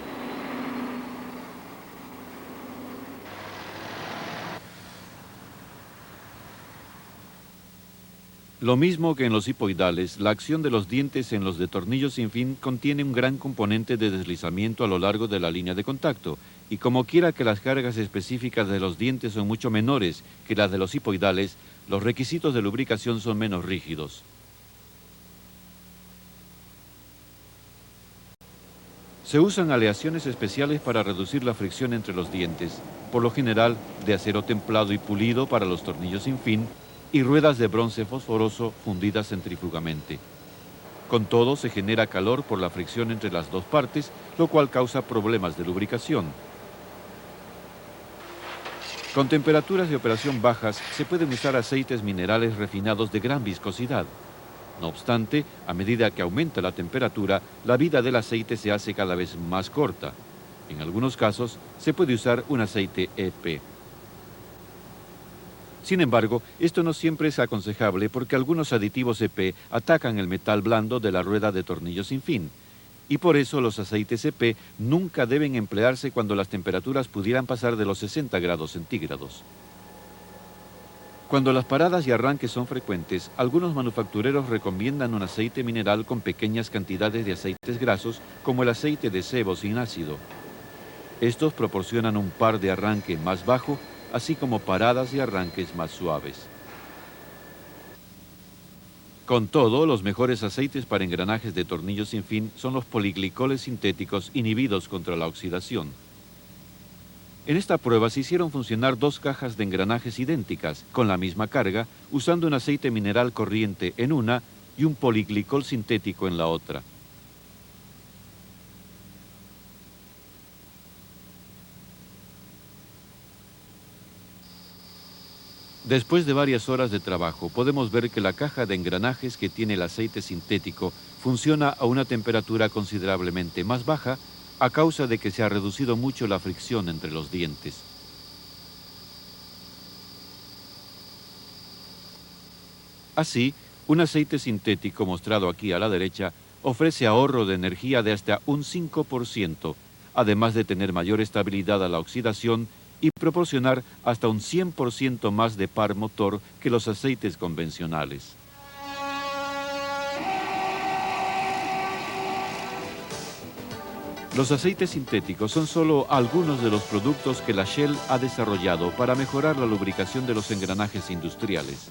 Lo mismo que en los hipoidales, la acción de los dientes en los de tornillos sin fin contiene un gran componente de deslizamiento a lo largo de la línea de contacto, y como quiera que las cargas específicas de los dientes son mucho menores que las de los hipoidales, los requisitos de lubricación son menos rígidos. Se usan aleaciones especiales para reducir la fricción entre los dientes, por lo general de acero templado y pulido para los tornillos sin fin, y ruedas de bronce fosforoso fundidas centrífugamente. Con todo, se genera calor por la fricción entre las dos partes, lo cual causa problemas de lubricación. Con temperaturas de operación bajas, se pueden usar aceites minerales refinados de gran viscosidad. No obstante, a medida que aumenta la temperatura, la vida del aceite se hace cada vez más corta. En algunos casos, se puede usar un aceite EP. Sin embargo, esto no siempre es aconsejable porque algunos aditivos EP atacan el metal blando de la rueda de tornillo sin fin, y por eso los aceites EP nunca deben emplearse cuando las temperaturas pudieran pasar de los 60 grados centígrados. Cuando las paradas y arranques son frecuentes, algunos manufactureros recomiendan un aceite mineral con pequeñas cantidades de aceites grasos, como el aceite de sebo sin ácido. Estos proporcionan un par de arranque más bajo, así como paradas y arranques más suaves. Con todo, los mejores aceites para engranajes de tornillos sin fin son los poliglicoles sintéticos inhibidos contra la oxidación. En esta prueba se hicieron funcionar dos cajas de engranajes idénticas, con la misma carga, usando un aceite mineral corriente en una y un poliglicol sintético en la otra. Después de varias horas de trabajo, podemos ver que la caja de engranajes que tiene el aceite sintético funciona a una temperatura considerablemente más baja a causa de que se ha reducido mucho la fricción entre los dientes. Así, un aceite sintético mostrado aquí a la derecha ofrece ahorro de energía de hasta un 5%, además de tener mayor estabilidad a la oxidación y proporcionar hasta un 100% más de par motor que los aceites convencionales. Los aceites sintéticos son solo algunos de los productos que la Shell ha desarrollado para mejorar la lubricación de los engranajes industriales.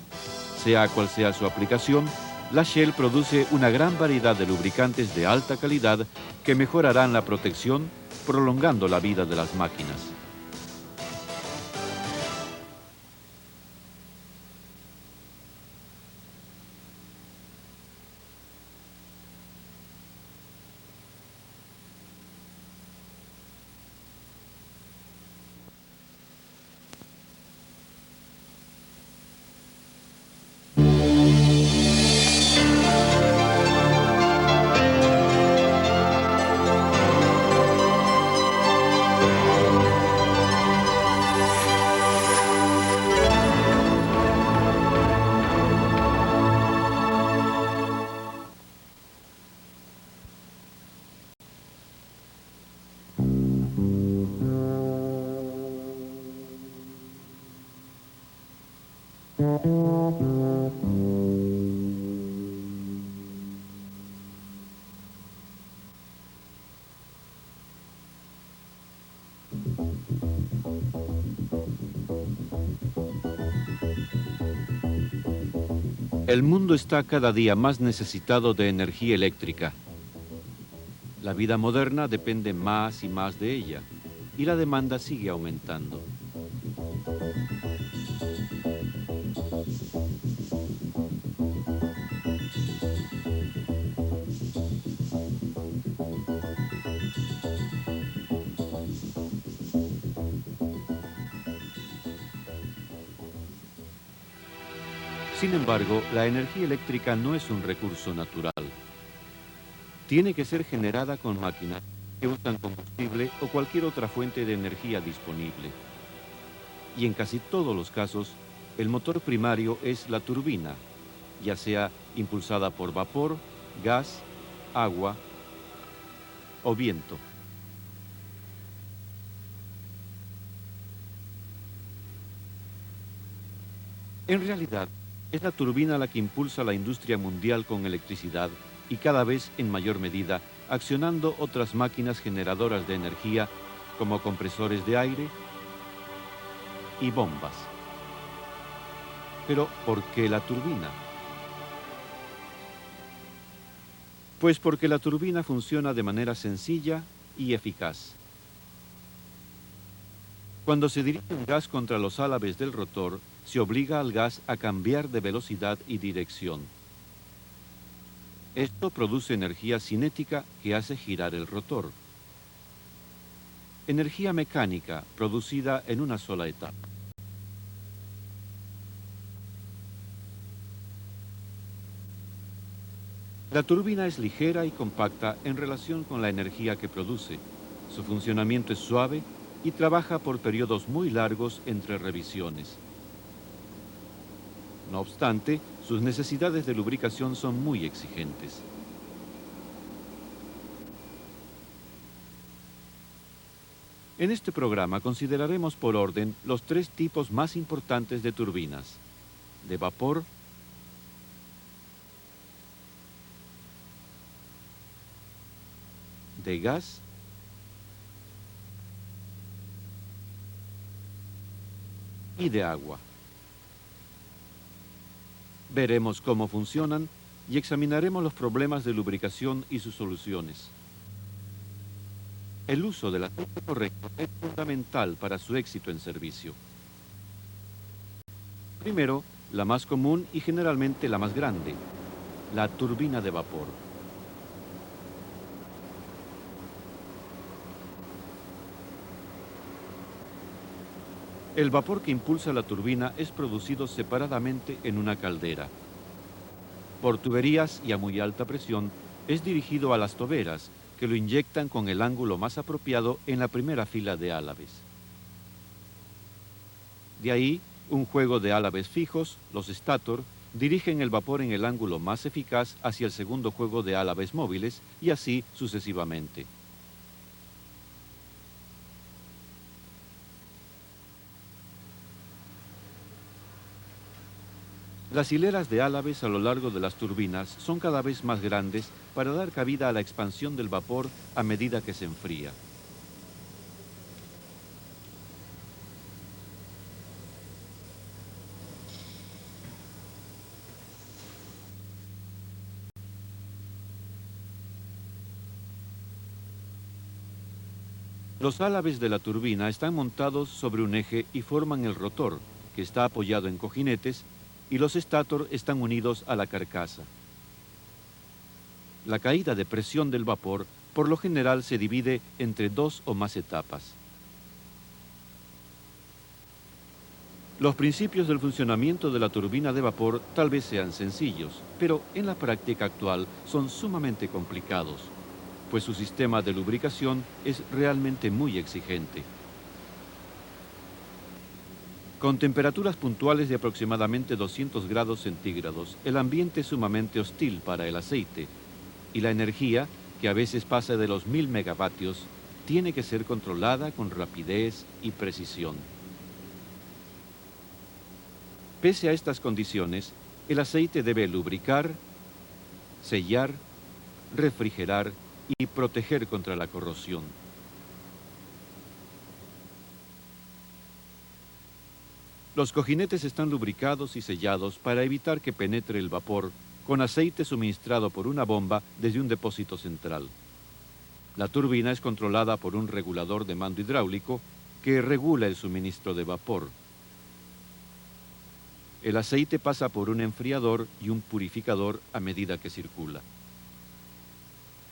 Sea cual sea su aplicación, la Shell produce una gran variedad de lubricantes de alta calidad que mejorarán la protección, prolongando la vida de las máquinas. El mundo está cada día más necesitado de energía eléctrica. La vida moderna depende más y más de ella, y la demanda sigue aumentando. Sin embargo, la energía eléctrica no es un recurso natural. Tiene que ser generada con máquinas que usan combustible o cualquier otra fuente de energía disponible. y en casi todos los casos, el motor primario es la turbina, ya sea impulsada por vapor, gas, agua o viento. En realidad, es la turbina la que impulsa la industria mundial con electricidad y cada vez en mayor medida accionando otras máquinas generadoras de energía como compresores de aire y bombas. Pero, ¿por qué la turbina? Pues porque la turbina funciona de manera sencilla y eficaz. Cuando se dirige un gas contra los álabes del rotor, se obliga al gas a cambiar de velocidad y dirección. Esto produce energía cinética que hace girar el rotor. Energía mecánica producida en una sola etapa. La turbina es ligera y compacta en relación con la energía que produce. Su funcionamiento es suave y trabaja por periodos muy largos entre revisiones. No obstante, sus necesidades de lubricación son muy exigentes. En este programa consideraremos por orden los tres tipos más importantes de turbinas: de vapor, de gas y de agua. Veremos cómo funcionan y examinaremos los problemas de lubricación y sus soluciones. El uso del aceite correcto es fundamental para su éxito en servicio. Primero, la más común y generalmente la más grande, la turbina de vapor. El vapor que impulsa la turbina es producido separadamente en una caldera. Por tuberías y a muy alta presión, es dirigido a las toberas, que lo inyectan con el ángulo más apropiado en la primera fila de álabes. De ahí, un juego de álabes fijos, los stator, dirigen el vapor en el ángulo más eficaz hacia el segundo juego de álabes móviles y así sucesivamente. Las hileras de álabes a lo largo de las turbinas son cada vez más grandes para dar cabida a la expansión del vapor a medida que se enfría. Los álabes de la turbina están montados sobre un eje y forman el rotor, que está apoyado en cojinetes, y los stator están unidos a la carcasa. La caída de presión del vapor por lo general se divide entre dos o más etapas. Los principios del funcionamiento de la turbina de vapor tal vez sean sencillos, pero en la práctica actual son sumamente complicados, pues su sistema de lubricación es realmente muy exigente. Con temperaturas puntuales de aproximadamente 200 grados centígrados, el ambiente es sumamente hostil para el aceite y la energía, que a veces pasa de los 1000 megavatios, tiene que ser controlada con rapidez y precisión. Pese a estas condiciones, el aceite debe lubricar, sellar, refrigerar y proteger contra la corrosión. Los cojinetes están lubricados y sellados para evitar que penetre el vapor con aceite suministrado por una bomba desde un depósito central. La turbina es controlada por un regulador de mando hidráulico que regula el suministro de vapor. El aceite pasa por un enfriador y un purificador a medida que circula.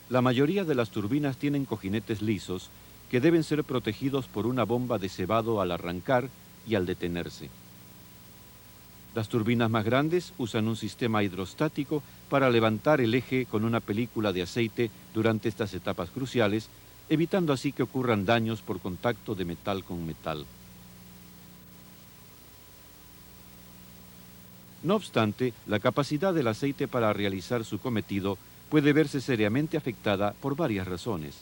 La mayoría de las turbinas tienen cojinetes lisos que deben ser protegidos por una bomba de cebado al arrancar y al detenerse. Las turbinas más grandes usan un sistema hidrostático para levantar el eje con una película de aceite durante estas etapas cruciales, evitando así que ocurran daños por contacto de metal con metal. No obstante, la capacidad del aceite para realizar su cometido puede verse seriamente afectada por varias razones.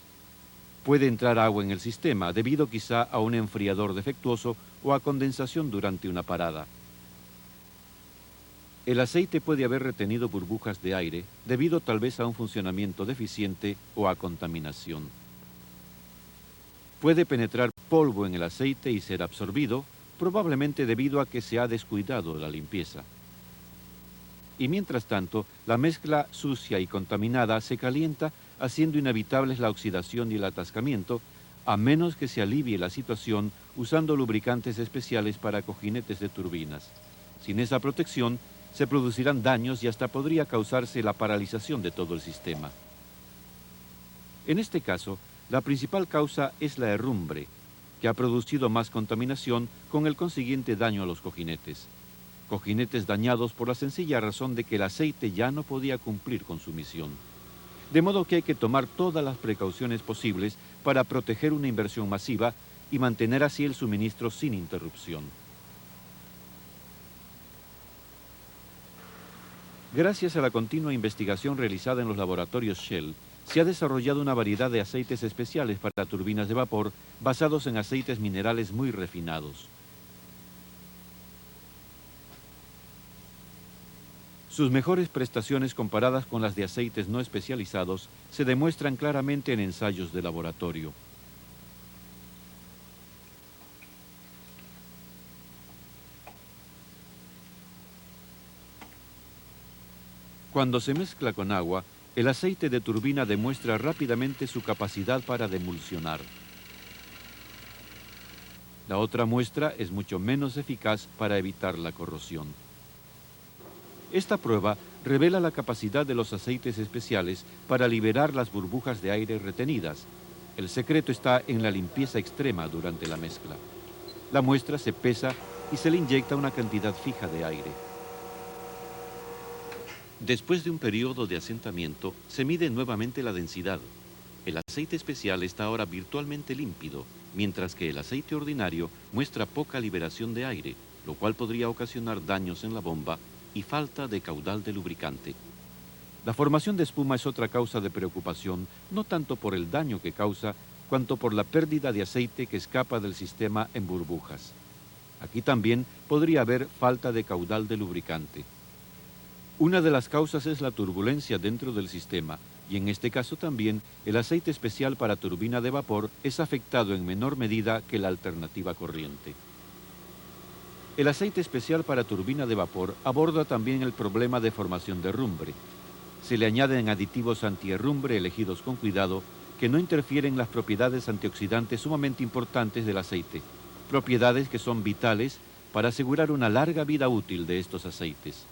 Puede entrar agua en el sistema, debido quizá a un enfriador defectuoso o a condensación durante una parada. El aceite puede haber retenido burbujas de aire, debido tal vez a un funcionamiento deficiente o a contaminación. Puede penetrar polvo en el aceite y ser absorbido, probablemente debido a que se ha descuidado la limpieza. Y mientras tanto, la mezcla sucia y contaminada se calienta, haciendo inevitables la oxidación y el atascamiento, a menos que se alivie la situación usando lubricantes especiales para cojinetes de turbinas. Sin esa protección, se producirán daños y hasta podría causarse la paralización de todo el sistema. En este caso, la principal causa es la herrumbre, que ha producido más contaminación con el consiguiente daño a los cojinetes. Cojinetes dañados por la sencilla razón de que el aceite ya no podía cumplir con su misión. De modo que hay que tomar todas las precauciones posibles para proteger una inversión masiva y mantener así el suministro sin interrupción. Gracias a la continua investigación realizada en los laboratorios Shell, se ha desarrollado una variedad de aceites especiales para turbinas de vapor basados en aceites minerales muy refinados. Sus mejores prestaciones comparadas con las de aceites no especializados se demuestran claramente en ensayos de laboratorio. Cuando se mezcla con agua, el aceite de turbina demuestra rápidamente su capacidad para demulsionar. La otra muestra es mucho menos eficaz para evitar la corrosión. Esta prueba revela la capacidad de los aceites especiales para liberar las burbujas de aire retenidas. El secreto está en la limpieza extrema durante la mezcla. La muestra se pesa y se le inyecta una cantidad fija de aire. Después de un periodo de asentamiento, se mide nuevamente la densidad. El aceite especial está ahora virtualmente límpido, mientras que el aceite ordinario muestra poca liberación de aire, lo cual podría ocasionar daños en la bomba y falta de caudal de lubricante. La formación de espuma es otra causa de preocupación, no tanto por el daño que causa, cuanto por la pérdida de aceite que escapa del sistema en burbujas. Aquí también podría haber falta de caudal de lubricante. Una de las causas es la turbulencia dentro del sistema, y en este caso también el aceite especial para turbina de vapor es afectado en menor medida que la alternativa corriente. El aceite especial para turbina de vapor aborda también el problema de formación de herrumbre. Se le añaden aditivos antiherrumbre elegidos con cuidado que no interfieren las propiedades antioxidantes sumamente importantes del aceite, propiedades que son vitales para asegurar una larga vida útil de estos aceites.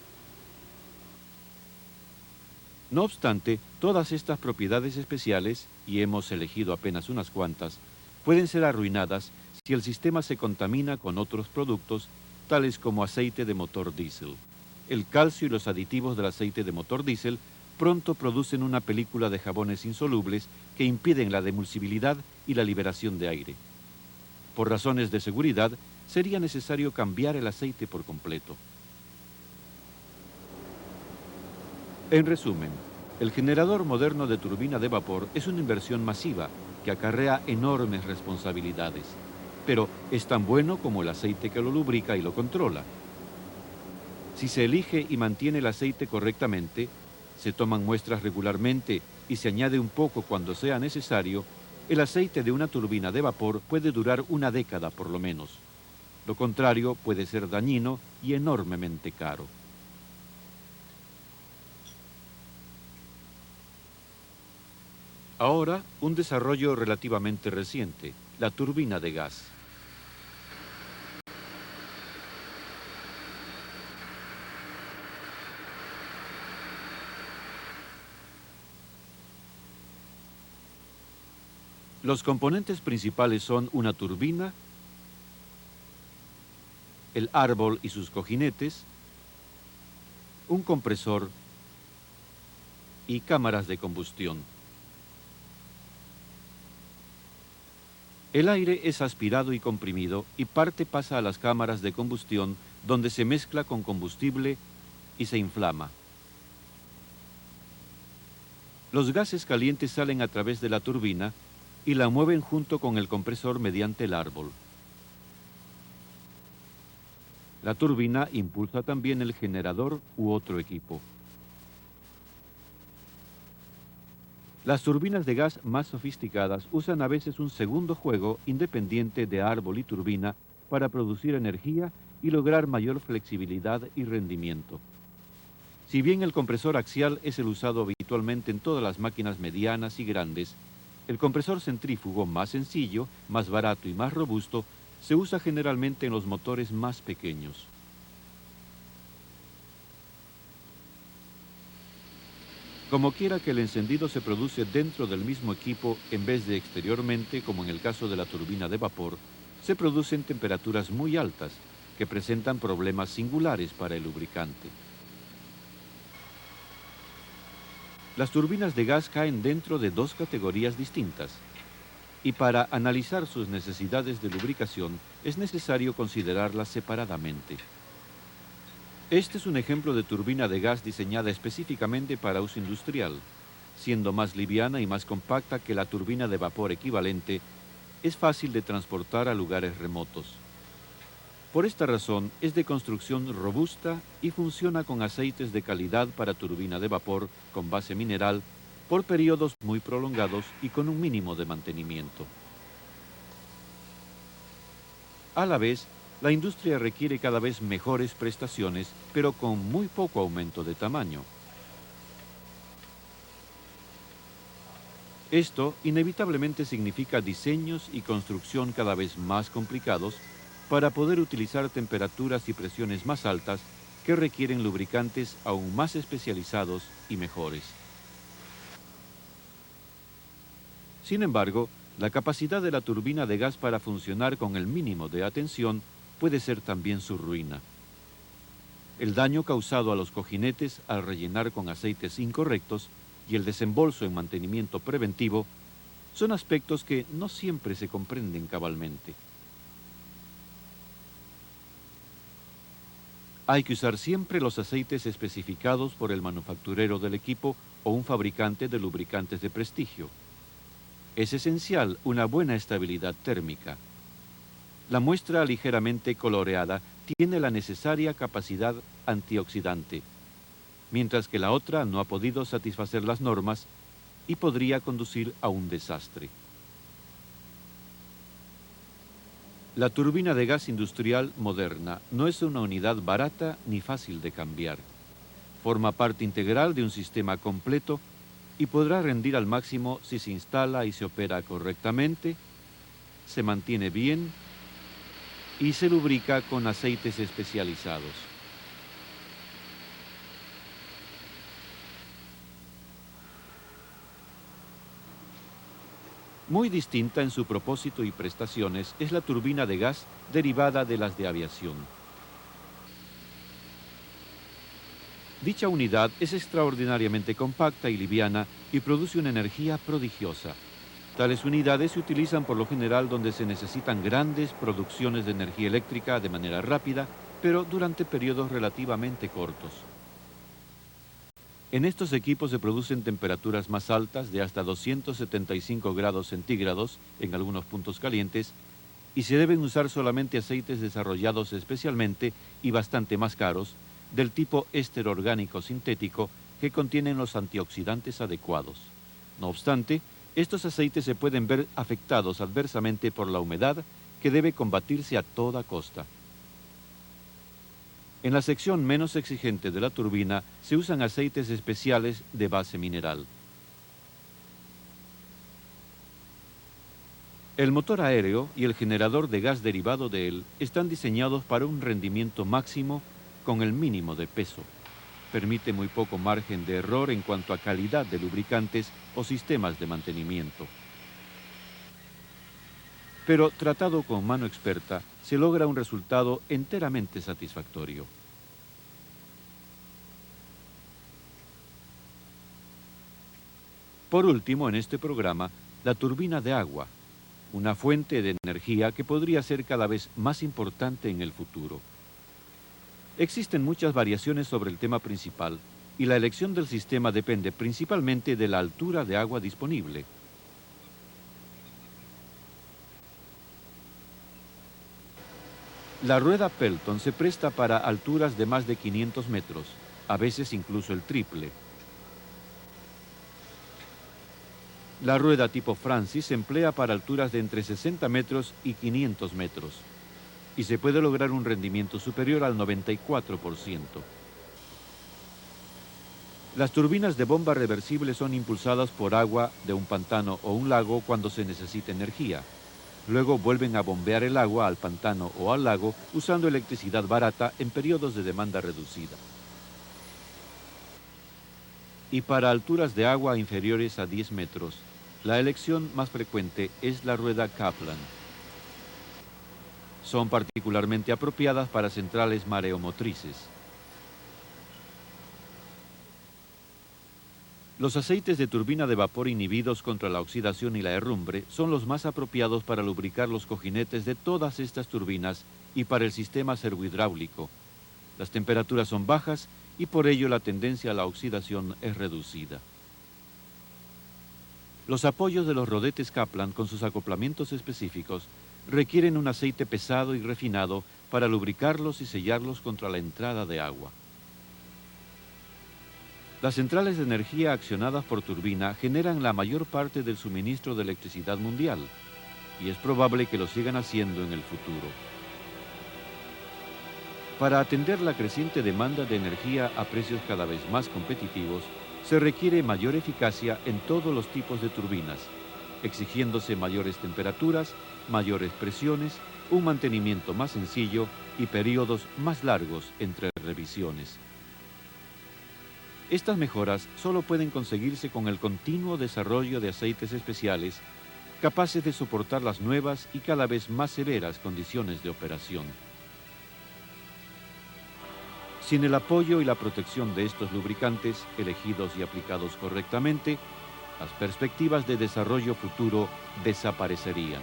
No obstante, todas estas propiedades especiales, y hemos elegido apenas unas cuantas, pueden ser arruinadas si el sistema se contamina con otros productos, tales como aceite de motor diésel. El calcio y los aditivos del aceite de motor diésel pronto producen una película de jabones insolubles que impiden la demulsibilidad y la liberación de aire. Por razones de seguridad, sería necesario cambiar el aceite por completo. En resumen, el generador moderno de turbina de vapor es una inversión masiva que acarrea enormes responsabilidades, pero es tan bueno como el aceite que lo lubrica y lo controla. Si se elige y mantiene el aceite correctamente, se toman muestras regularmente y se añade un poco cuando sea necesario, el aceite de una turbina de vapor puede durar una década por lo menos. Lo contrario puede ser dañino y enormemente caro. Ahora, un desarrollo relativamente reciente, la turbina de gas. Los componentes principales son una turbina, el árbol y sus cojinetes, un compresor y cámaras de combustión. El aire es aspirado y comprimido y parte pasa a las cámaras de combustión donde se mezcla con combustible y se inflama. Los gases calientes salen a través de la turbina y la mueven junto con el compresor mediante el árbol. La turbina impulsa también el generador u otro equipo. Las turbinas de gas más sofisticadas usan a veces un segundo juego independiente de árbol y turbina para producir energía y lograr mayor flexibilidad y rendimiento. Si bien el compresor axial es el usado habitualmente en todas las máquinas medianas y grandes, el compresor centrífugo más sencillo, más barato y más robusto se usa generalmente en los motores más pequeños. Como quiera que el encendido se produce dentro del mismo equipo en vez de exteriormente, como en el caso de la turbina de vapor, se produce en temperaturas muy altas, que presentan problemas singulares para el lubricante. Las turbinas de gas caen dentro de dos categorías distintas, y para analizar sus necesidades de lubricación es necesario considerarlas separadamente. Este es un ejemplo de turbina de gas diseñada específicamente para uso industrial. Siendo más liviana y más compacta que la turbina de vapor equivalente, es fácil de transportar a lugares remotos. Por esta razón, es de construcción robusta y funciona con aceites de calidad para turbina de vapor con base mineral por periodos muy prolongados y con un mínimo de mantenimiento. A la vez, la industria requiere cada vez mejores prestaciones, pero con muy poco aumento de tamaño. Esto inevitablemente significa diseños y construcción cada vez más complicados para poder utilizar temperaturas y presiones más altas que requieren lubricantes aún más especializados y mejores. Sin embargo, la capacidad de la turbina de gas para funcionar con el mínimo de atención puede ser también su ruina. El daño causado a los cojinetes al rellenar con aceites incorrectos y el desembolso en mantenimiento preventivo son aspectos que no siempre se comprenden cabalmente. Hay que usar siempre los aceites especificados por el manufacturero del equipo o un fabricante de lubricantes de prestigio. Es esencial una buena estabilidad térmica. La muestra ligeramente coloreada tiene la necesaria capacidad antioxidante, mientras que la otra no ha podido satisfacer las normas y podría conducir a un desastre. La turbina de gas industrial moderna no es una unidad barata ni fácil de cambiar. Forma parte integral de un sistema completo y podrá rendir al máximo si se instala y se opera correctamente, se mantiene bien y se lubrica con aceites especializados. Muy distinta en su propósito y prestaciones es la turbina de gas derivada de las de aviación. Dicha unidad es extraordinariamente compacta y liviana y produce una energía prodigiosa. Tales unidades se utilizan por lo general donde se necesitan grandes producciones de energía eléctrica de manera rápida, pero durante periodos relativamente cortos. En estos equipos se producen temperaturas más altas de hasta 275 grados centígrados en algunos puntos calientes y se deben usar solamente aceites desarrollados especialmente y bastante más caros del tipo éster orgánico sintético que contienen los antioxidantes adecuados. No obstante, estos aceites se pueden ver afectados adversamente por la humedad que debe combatirse a toda costa. En la sección menos exigente de la turbina se usan aceites especiales de base mineral. El motor aéreo y el generador de gas derivado de él están diseñados para un rendimiento máximo con el mínimo de peso. Permite muy poco margen de error en cuanto a calidad de lubricantes o sistemas de mantenimiento. Pero tratado con mano experta, se logra un resultado enteramente satisfactorio. Por último, en este programa, la turbina de agua, una fuente de energía que podría ser cada vez más importante en el futuro. Existen muchas variaciones sobre el tema principal y la elección del sistema depende principalmente de la altura de agua disponible. La rueda Pelton se presta para alturas de más de 500 metros, a veces incluso el triple. La rueda tipo Francis se emplea para alturas de entre 60 metros y 500 metros y se puede lograr un rendimiento superior al 94%. Las turbinas de bomba reversible son impulsadas por agua de un pantano o un lago cuando se necesita energía. Luego vuelven a bombear el agua al pantano o al lago usando electricidad barata en periodos de demanda reducida. Y para alturas de agua inferiores a 10 metros, la elección más frecuente es la rueda Kaplan. Son particularmente apropiadas para centrales mareomotrices. Los aceites de turbina de vapor inhibidos contra la oxidación y la herrumbre son los más apropiados para lubricar los cojinetes de todas estas turbinas y para el sistema servohidráulico. Las temperaturas son bajas y por ello la tendencia a la oxidación es reducida. Los apoyos de los rodetes Kaplan con sus acoplamientos específicos requieren un aceite pesado y refinado para lubricarlos y sellarlos contra la entrada de agua. Las centrales de energía accionadas por turbina generan la mayor parte del suministro de electricidad mundial y es probable que lo sigan haciendo en el futuro. Para atender la creciente demanda de energía a precios cada vez más competitivos, se requiere mayor eficacia en todos los tipos de turbinas, exigiéndose mayores temperaturas, mayores presiones, un mantenimiento más sencillo y periodos más largos entre revisiones. Estas mejoras solo pueden conseguirse con el continuo desarrollo de aceites especiales capaces de soportar las nuevas y cada vez más severas condiciones de operación. Sin el apoyo y la protección de estos lubricantes, elegidos y aplicados correctamente, las perspectivas de desarrollo futuro desaparecerían.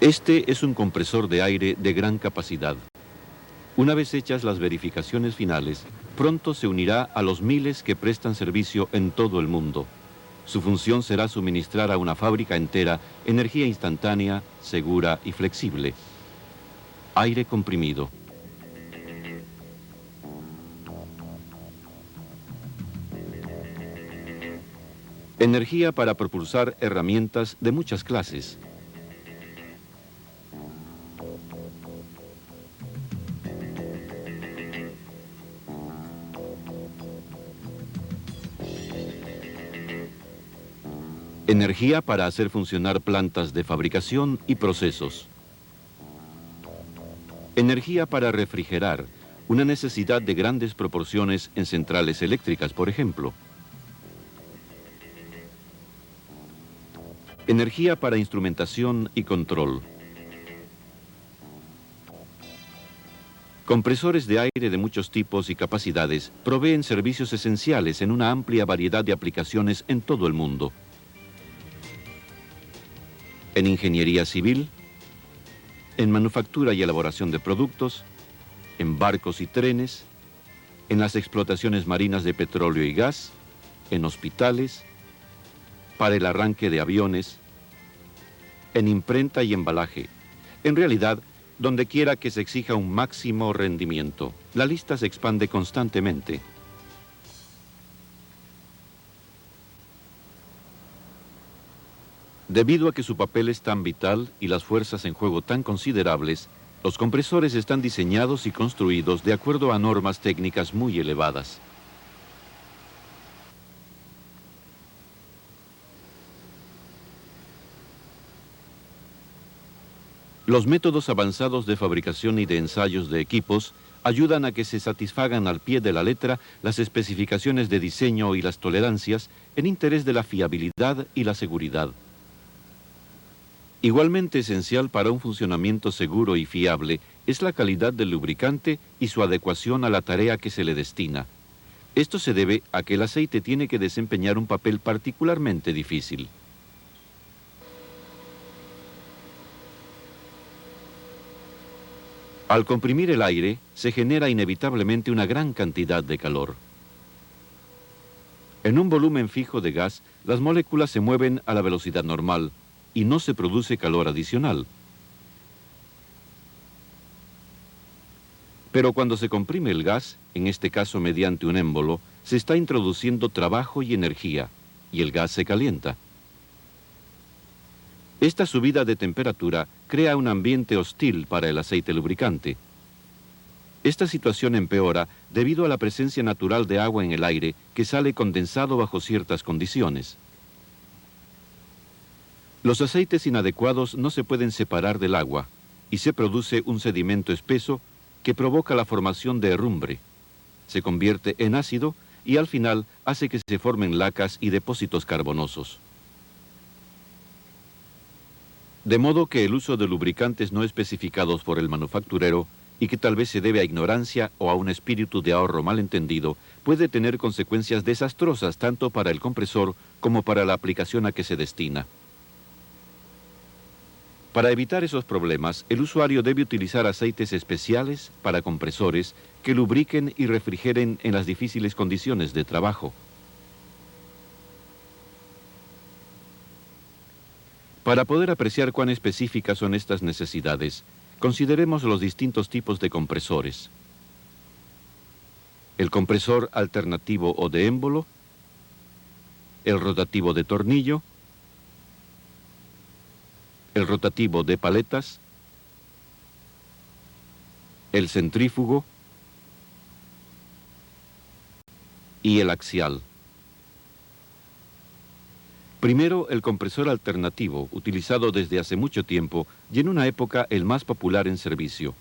Este es un compresor de aire de gran capacidad. Una vez hechas las verificaciones finales, pronto se unirá a los miles que prestan servicio en todo el mundo. Su función será suministrar a una fábrica entera energía instantánea, segura y flexible. Aire comprimido. Energía para propulsar herramientas de muchas clases. Energía para hacer funcionar plantas de fabricación y procesos. Energía para refrigerar, una necesidad de grandes proporciones en centrales eléctricas, por ejemplo. Energía para instrumentación y control. Compresores de aire de muchos tipos y capacidades proveen servicios esenciales en una amplia variedad de aplicaciones en todo el mundo. En ingeniería civil, en manufactura y elaboración de productos, en barcos y trenes, en las explotaciones marinas de petróleo y gas, en hospitales, para el arranque de aviones, en imprenta y embalaje. En realidad, donde quiera que se exija un máximo rendimiento, la lista se expande constantemente. Debido a que su papel es tan vital y las fuerzas en juego tan considerables, los compresores están diseñados y construidos de acuerdo a normas técnicas muy elevadas. Los métodos avanzados de fabricación y de ensayos de equipos ayudan a que se satisfagan al pie de la letra las especificaciones de diseño y las tolerancias en interés de la fiabilidad y la seguridad. Igualmente esencial para un funcionamiento seguro y fiable es la calidad del lubricante y su adecuación a la tarea que se le destina. Esto se debe a que el aceite tiene que desempeñar un papel particularmente difícil. Al comprimir el aire, se genera inevitablemente una gran cantidad de calor. En un volumen fijo de gas, las moléculas se mueven a la velocidad normal y no se produce calor adicional. Pero cuando se comprime el gas, en este caso mediante un émbolo, se está introduciendo trabajo y energía, y el gas se calienta. Esta subida de temperatura crea un ambiente hostil para el aceite lubricante. Esta situación empeora debido a la presencia natural de agua en el aire que sale condensado bajo ciertas condiciones. Los aceites inadecuados no se pueden separar del agua y se produce un sedimento espeso que provoca la formación de herrumbre. Se convierte en ácido y al final hace que se formen lacas y depósitos carbonosos. De modo que el uso de lubricantes no especificados por el manufacturero y que tal vez se debe a ignorancia o a un espíritu de ahorro malentendido, puede tener consecuencias desastrosas tanto para el compresor como para la aplicación a que se destina. Para evitar esos problemas, el usuario debe utilizar aceites especiales para compresores que lubriquen y refrigeren en las difíciles condiciones de trabajo. Para poder apreciar cuán específicas son estas necesidades, consideremos los distintos tipos de compresores. El compresor alternativo o de émbolo, el rotativo de tornillo, el rotativo de paletas, el centrífugo y el axial. Primero, el compresor alternativo, utilizado desde hace mucho tiempo y en una época el más popular en servicio.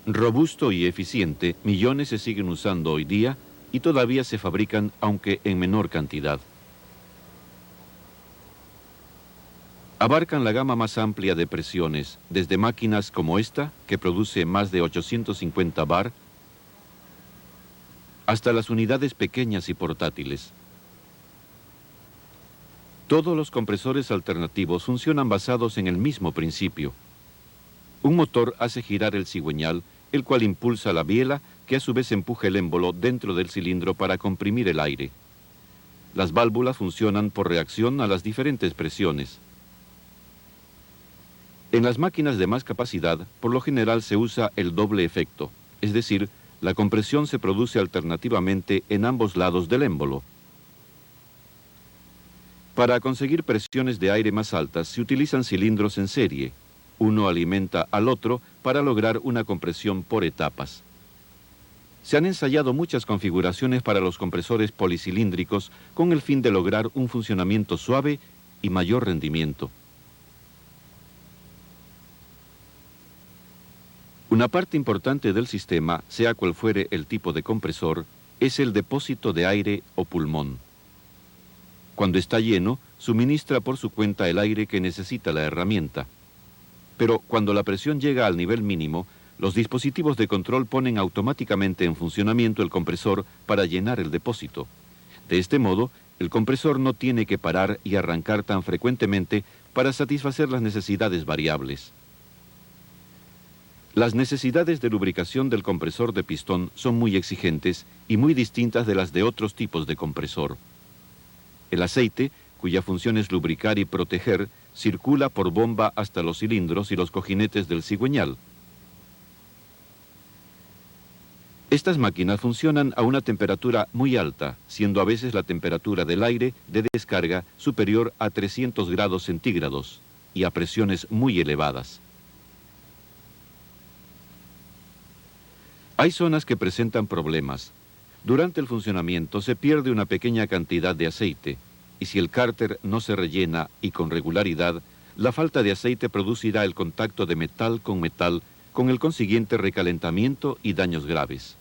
Robusto y eficiente, millones se siguen usando hoy día y todavía se fabrican, aunque en menor cantidad. Abarcan la gama más amplia de presiones, desde máquinas como esta, que produce más de 850 bar, hasta las unidades pequeñas y portátiles. Todos los compresores alternativos funcionan basados en el mismo principio. Un motor hace girar el cigüeñal, el cual impulsa la biela, que a su vez empuja el émbolo dentro del cilindro para comprimir el aire. Las válvulas funcionan por reacción a las diferentes presiones. En las máquinas de más capacidad, por lo general se usa el doble efecto, es decir, la compresión se produce alternativamente en ambos lados del émbolo. Para conseguir presiones de aire más altas se utilizan cilindros en serie. Uno alimenta al otro para lograr una compresión por etapas. Se han ensayado muchas configuraciones para los compresores policilíndricos con el fin de lograr un funcionamiento suave y mayor rendimiento. Una parte importante del sistema, sea cual fuere el tipo de compresor, es el depósito de aire o pulmón. Cuando está lleno, suministra por su cuenta el aire que necesita la herramienta. Pero cuando la presión llega al nivel mínimo, los dispositivos de control ponen automáticamente en funcionamiento el compresor para llenar el depósito. De este modo, el compresor no tiene que parar y arrancar tan frecuentemente para satisfacer las necesidades variables. Las necesidades de lubricación del compresor de pistón son muy exigentes y muy distintas de las de otros tipos de compresor. El aceite, cuya función es lubricar y proteger, circula por bomba hasta los cilindros y los cojinetes del cigüeñal. Estas máquinas funcionan a una temperatura muy alta, siendo a veces la temperatura del aire de descarga superior a 300 grados centígrados y a presiones muy elevadas. Hay zonas que presentan problemas. Durante el funcionamiento se pierde una pequeña cantidad de aceite y si el cárter no se rellena y con regularidad, la falta de aceite producirá el contacto de metal, con el consiguiente recalentamiento y daños graves.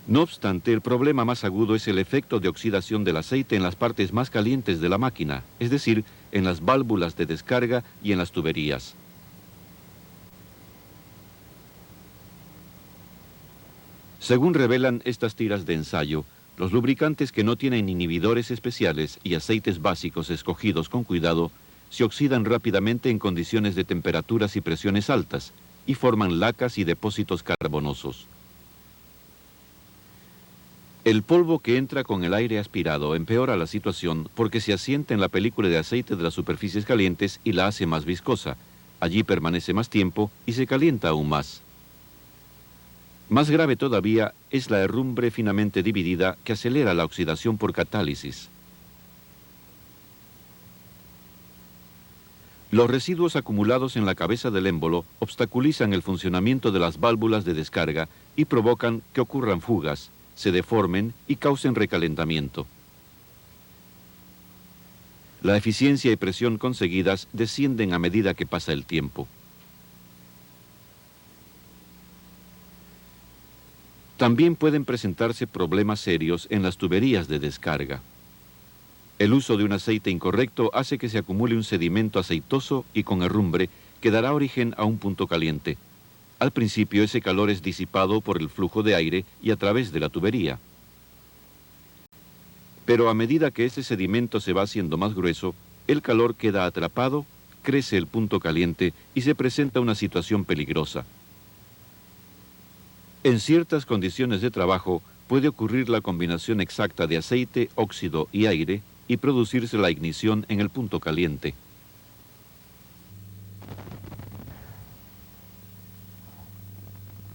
No obstante, el problema más agudo es el efecto de oxidación del aceite en las partes más calientes de la máquina, es decir, en las válvulas de descarga y en las tuberías. Según revelan estas tiras de ensayo, los lubricantes que no tienen inhibidores especiales y aceites básicos escogidos con cuidado se oxidan rápidamente en condiciones de temperaturas y presiones altas y forman lacas y depósitos carbonosos. El polvo que entra con el aire aspirado empeora la situación porque se asienta en la película de aceite de las superficies calientes y la hace más viscosa. Allí permanece más tiempo y se calienta aún más. Más grave todavía es la herrumbre finamente dividida que acelera la oxidación por catálisis. Los residuos acumulados en la cabeza del émbolo obstaculizan el funcionamiento de las válvulas de descarga y provocan que ocurran fugas, se deformen y causen recalentamiento. La eficiencia y presión conseguidas descienden a medida que pasa el tiempo. También pueden presentarse problemas serios en las tuberías de descarga. El uso de un aceite incorrecto hace que se acumule un sedimento aceitoso y con herrumbre que dará origen a un punto caliente. Al principio ese calor es disipado por el flujo de aire y a través de la tubería. Pero a medida que ese sedimento se va haciendo más grueso, el calor queda atrapado, crece el punto caliente y se presenta una situación peligrosa. En ciertas condiciones de trabajo puede ocurrir la combinación exacta de aceite, óxido y aire y producirse la ignición en el punto caliente.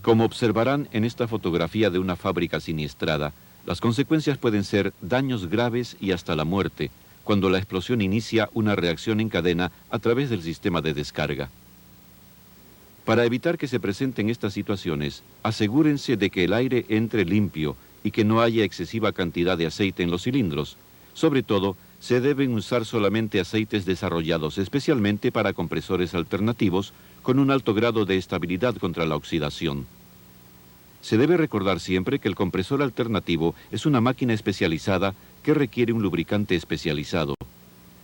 Como observarán en esta fotografía de una fábrica siniestrada, las consecuencias pueden ser daños graves y hasta la muerte, cuando la explosión inicia una reacción en cadena a través del sistema de descarga. Para evitar que se presenten estas situaciones, asegúrense de que el aire entre limpio y que no haya excesiva cantidad de aceite en los cilindros. Sobre todo, se deben usar solamente aceites desarrollados especialmente para compresores alternativos con un alto grado de estabilidad contra la oxidación. Se debe recordar siempre que el compresor alternativo es una máquina especializada que requiere un lubricante especializado.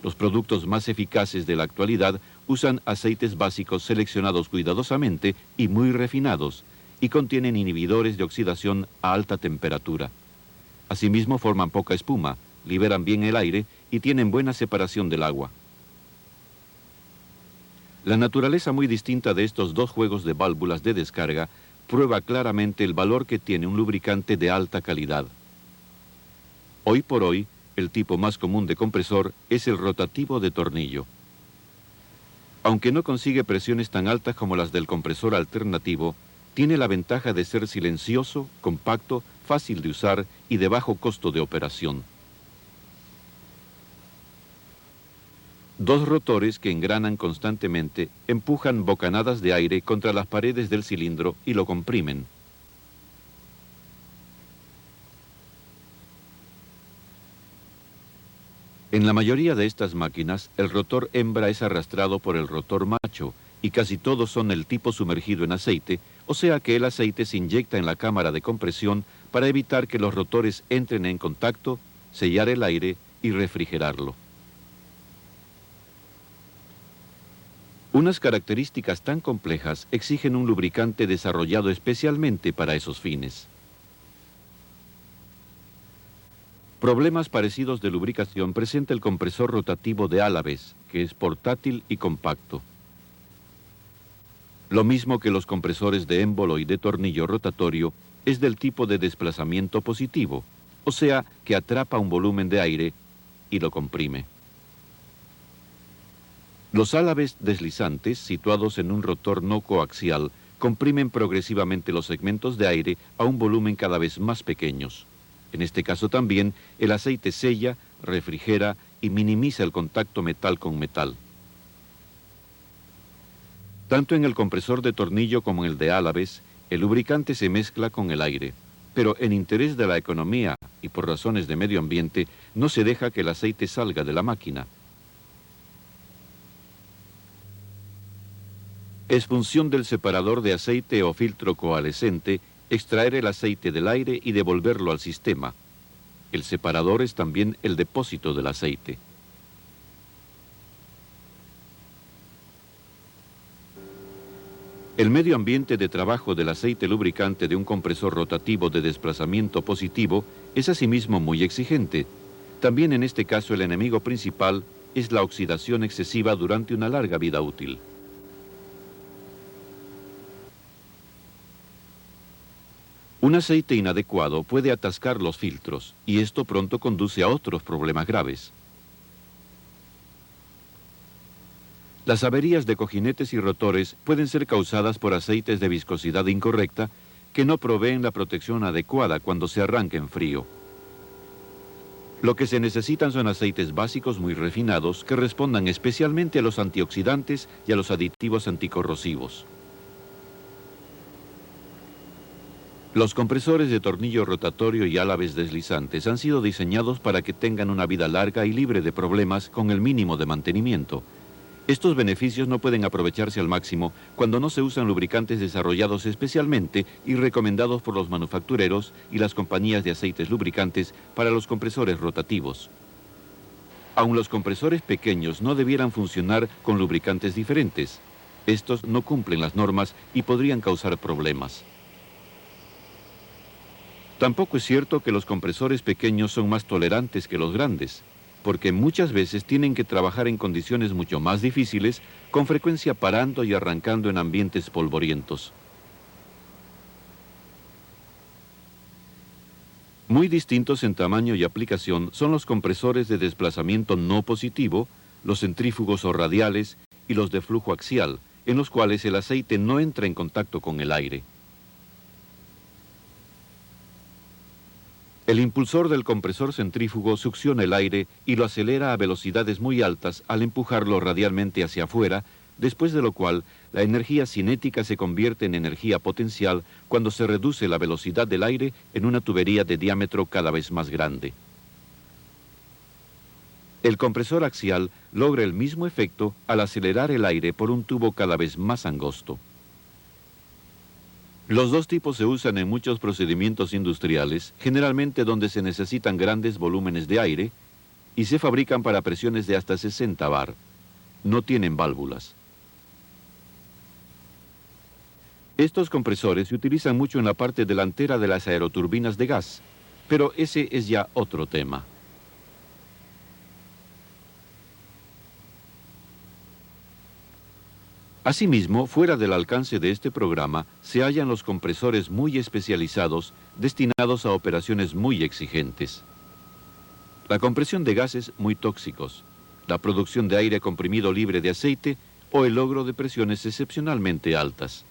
Los productos más eficaces de la actualidad usan aceites básicos seleccionados cuidadosamente y muy refinados, y contienen inhibidores de oxidación a alta temperatura. Asimismo forman poca espuma, liberan bien el aire y tienen buena separación del agua. La naturaleza muy distinta de estos dos juegos de válvulas de descarga prueba claramente el valor que tiene un lubricante de alta calidad. Hoy por hoy, el tipo más común de compresor es el rotativo de tornillo. Aunque no consigue presiones tan altas como las del compresor alternativo, tiene la ventaja de ser silencioso, compacto, fácil de usar y de bajo costo de operación. Dos rotores que engranan constantemente empujan bocanadas de aire contra las paredes del cilindro y lo comprimen. En la mayoría de estas máquinas, el rotor hembra es arrastrado por el rotor macho y casi todos son el tipo sumergido en aceite, o sea que el aceite se inyecta en la cámara de compresión para evitar que los rotores entren en contacto, sellar el aire y refrigerarlo. Unas características tan complejas exigen un lubricante desarrollado especialmente para esos fines. Problemas parecidos de lubricación presenta el compresor rotativo de Alabes, que es portátil y compacto. Lo mismo que los compresores de émbolo y de tornillo rotatorio, es del tipo de desplazamiento positivo, o sea, que atrapa un volumen de aire y lo comprime. Los álabes deslizantes, situados en un rotor no coaxial, comprimen progresivamente los segmentos de aire a un volumen cada vez más pequeños. En este caso también, el aceite sella, refrigera y minimiza el contacto metal con metal. Tanto en el compresor de tornillo como en el de álabes, el lubricante se mezcla con el aire, pero en interés de la economía y por razones de medio ambiente, no se deja que el aceite salga de la máquina. Es función del separador de aceite o filtro coalescente extraer el aceite del aire y devolverlo al sistema. El separador es también el depósito del aceite. El medio ambiente de trabajo del aceite lubricante de un compresor rotativo de desplazamiento positivo es asimismo muy exigente. También en este caso el enemigo principal es la oxidación excesiva durante una larga vida útil. Un aceite inadecuado puede atascar los filtros y esto pronto conduce a otros problemas graves. Las averías de cojinetes y rotores pueden ser causadas por aceites de viscosidad incorrecta que no proveen la protección adecuada cuando se arranca en frío. Lo que se necesitan son aceites básicos muy refinados que respondan especialmente a los antioxidantes y a los aditivos anticorrosivos. Los compresores de tornillo rotatorio y álabes deslizantes han sido diseñados para que tengan una vida larga y libre de problemas con el mínimo de mantenimiento. Estos beneficios no pueden aprovecharse al máximo cuando no se usan lubricantes desarrollados especialmente y recomendados por los manufactureros y las compañías de aceites lubricantes para los compresores rotativos. Aun los compresores pequeños no debieran funcionar con lubricantes diferentes. Estos no cumplen las normas y podrían causar problemas. Tampoco es cierto que los compresores pequeños son más tolerantes que los grandes, porque muchas veces tienen que trabajar en condiciones mucho más difíciles, con frecuencia parando y arrancando en ambientes polvorientos. Muy distintos en tamaño y aplicación son los compresores de desplazamiento no positivo, los centrífugos o radiales y los de flujo axial, en los cuales el aceite no entra en contacto con el aire. El impulsor del compresor centrífugo succiona el aire y lo acelera a velocidades muy altas al empujarlo radialmente hacia afuera, después de lo cual la energía cinética se convierte en energía potencial cuando se reduce la velocidad del aire en una tubería de diámetro cada vez más grande. El compresor axial logra el mismo efecto al acelerar el aire por un tubo cada vez más angosto. Los dos tipos se usan en muchos procedimientos industriales, generalmente donde se necesitan grandes volúmenes de aire, y se fabrican para presiones de hasta 60 bar. No tienen válvulas. Estos compresores se utilizan mucho en la parte delantera de las aeroturbinas de gas, pero ese es ya otro tema. Asimismo, fuera del alcance de este programa, se hallan los compresores muy especializados destinados a operaciones muy exigentes. La compresión de gases muy tóxicos, la producción de aire comprimido libre de aceite o el logro de presiones excepcionalmente altas.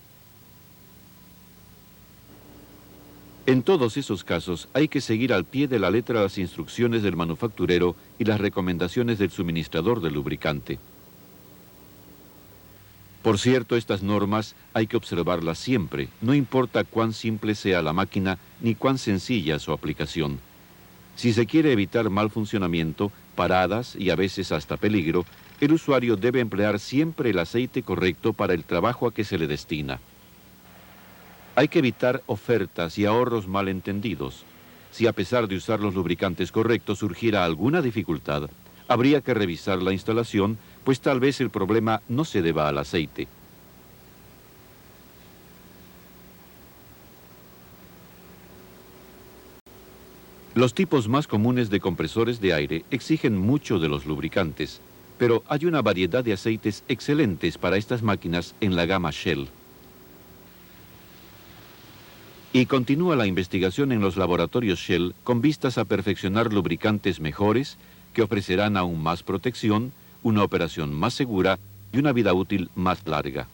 En todos esos casos hay que seguir al pie de la letra las instrucciones del manufacturero y las recomendaciones del suministrador del lubricante. Por cierto, estas normas hay que observarlas siempre, no importa cuán simple sea la máquina ni cuán sencilla su aplicación. Si se quiere evitar mal funcionamiento, paradas y a veces hasta peligro, el usuario debe emplear siempre el aceite correcto para el trabajo a que se le destina. Hay que evitar ofertas y ahorros malentendidos. Si a pesar de usar los lubricantes correctos surgiera alguna dificultad, habría que revisar la instalación, pues tal vez el problema no se deba al aceite. Los tipos más comunes de compresores de aire exigen mucho de los lubricantes, pero hay una variedad de aceites excelentes para estas máquinas en la gama Shell. Y continúa la investigación en los laboratorios Shell con vistas a perfeccionar lubricantes mejores que ofrecerán aún más protección, una operación más segura y una vida útil más larga.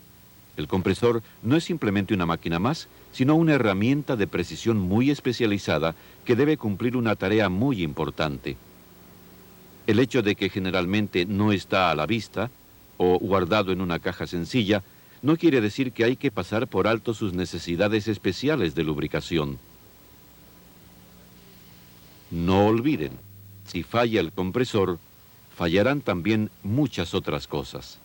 El compresor no es simplemente una máquina más, sino una herramienta de precisión muy especializada que debe cumplir una tarea muy importante. El hecho de que generalmente no está a la vista o guardado en una caja sencilla no quiere decir que hay que pasar por alto sus necesidades especiales de lubricación. No olviden, si falla el compresor, fallarán también muchas otras cosas.